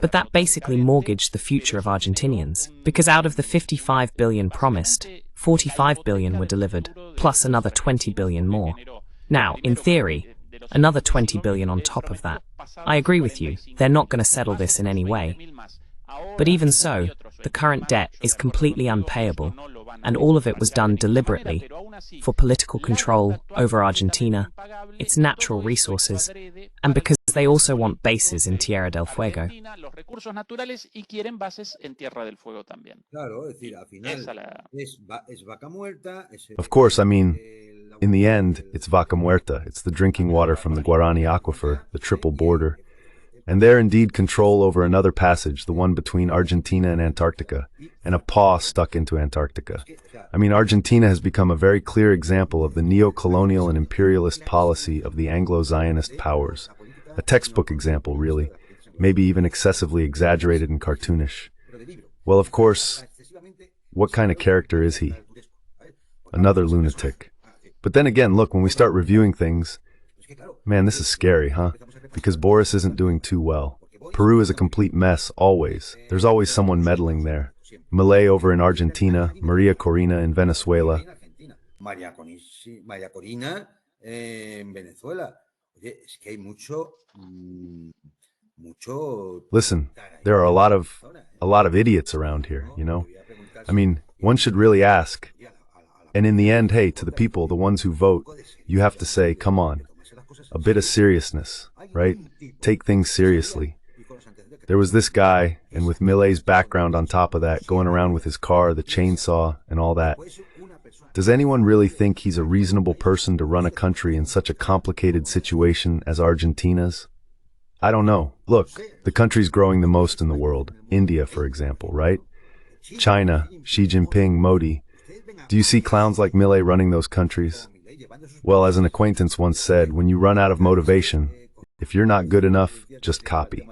[SPEAKER 2] But that basically mortgaged the future of Argentinians, because out of the 55 billion promised, 45 billion were delivered, plus another 20 billion more. Now, in theory, another 20 billion on top of that. I agree with you, they're not going to settle this in any way. But even so, the current debt is completely unpayable, and all of it was done deliberately, for political control over Argentina, its natural resources, and because they also want bases in Tierra del Fuego.
[SPEAKER 3] Of course, I mean, in the end, it's vaca muerta. It's the drinking water from the Guarani aquifer, the triple border. And they're indeed control over another passage, the one between Argentina and Antarctica, and a paw stuck into Antarctica. I mean, Argentina has become a very clear example of the neo-colonial and imperialist policy of the Anglo-Zionist powers. A textbook example, really, maybe even excessively exaggerated and cartoonish. Well, of course, what kind of character is he? Another lunatic. But then again, look, when we start reviewing things, man, this is scary, huh? Because Boris isn't doing too well. Peru is a complete mess, always. There's always someone meddling there. Milei over in Argentina, Maria Corina in Venezuela.
[SPEAKER 4] María Corina en Venezuela. Oye, es que hay mucho.
[SPEAKER 3] Listen, there are a lot of idiots around here, you know? I mean, one should really ask. And in the end, hey, to the people, the ones who vote, you have to say, come on, a bit of seriousness, right? Take things seriously. There was this guy, and with Milei's background on top of that, going around with his car, the chainsaw, and all that. Does anyone really think he's a reasonable person to run a country in such a complicated situation as Argentina's? I don't know. Look, the country's growing the most in the world. India, for example, right? China, Xi Jinping, Modi. Do you see clowns like Milei running those countries? Well, as an acquaintance once said, when you run out of motivation, if you're not good enough, just copy.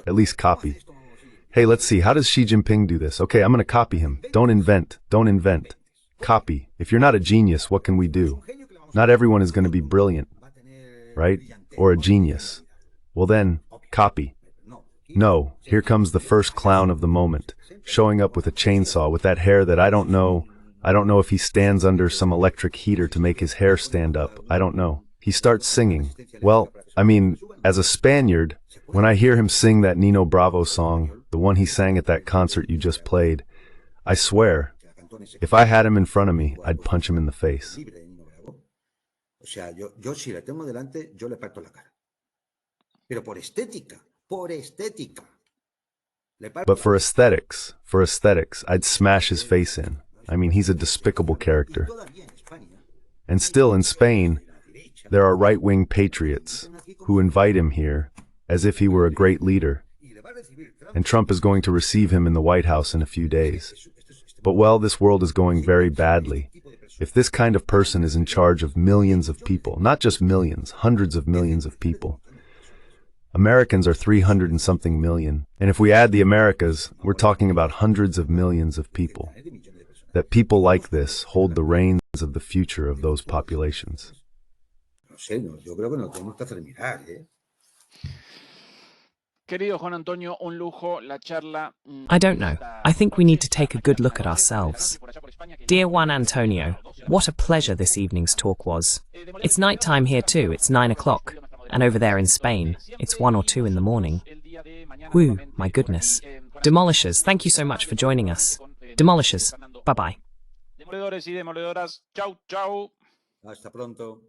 [SPEAKER 3] At least copy. Hey, let's see, how does Xi Jinping do this? Okay, I'm going to copy him. Don't invent. Copy. If you're not a genius, what can we do? Not everyone is going to be brilliant, right? Or a genius. Well then, copy. No, here comes the first clown of the moment, showing up with a chainsaw with that hair that I don't know if he stands under some electric heater to make his hair stand up. I don't know. He starts singing. Well, I mean, as a Spaniard, when I hear him sing that Nino Bravo song, the one he sang at that concert you just played, I swear, if I had him in front of me, I'd punch him in the face.
[SPEAKER 4] Yo si la tengo delante, yo le parto la cara. Pero por estética.
[SPEAKER 3] But for aesthetics, I'd smash his face in. I mean, he's a despicable character. And still in Spain, there are right-wing patriots who invite him here as if he were a great leader. And Trump is going to receive him in the White House in a few days. But well, this world is going very badly. If this kind of person is in charge of millions of people, not just millions, hundreds of millions of people. Americans are 300 and something million. And if we add the Americas, we're talking about hundreds of millions of people. That people like this hold the reins of the future of those populations.
[SPEAKER 2] I don't know. I think we need to take a good look at ourselves. Dear Juan Antonio, what a pleasure this evening's talk was. It's night time here too, it's 9 o'clock. And over there in Spain, it's 1 or 2 in the morning. Whew, my goodness. Demolishers, thank you so much for joining us. Demolishers, bye-bye.
[SPEAKER 1] Demoledores y demoledoras, chau, chau.
[SPEAKER 4] Hasta pronto.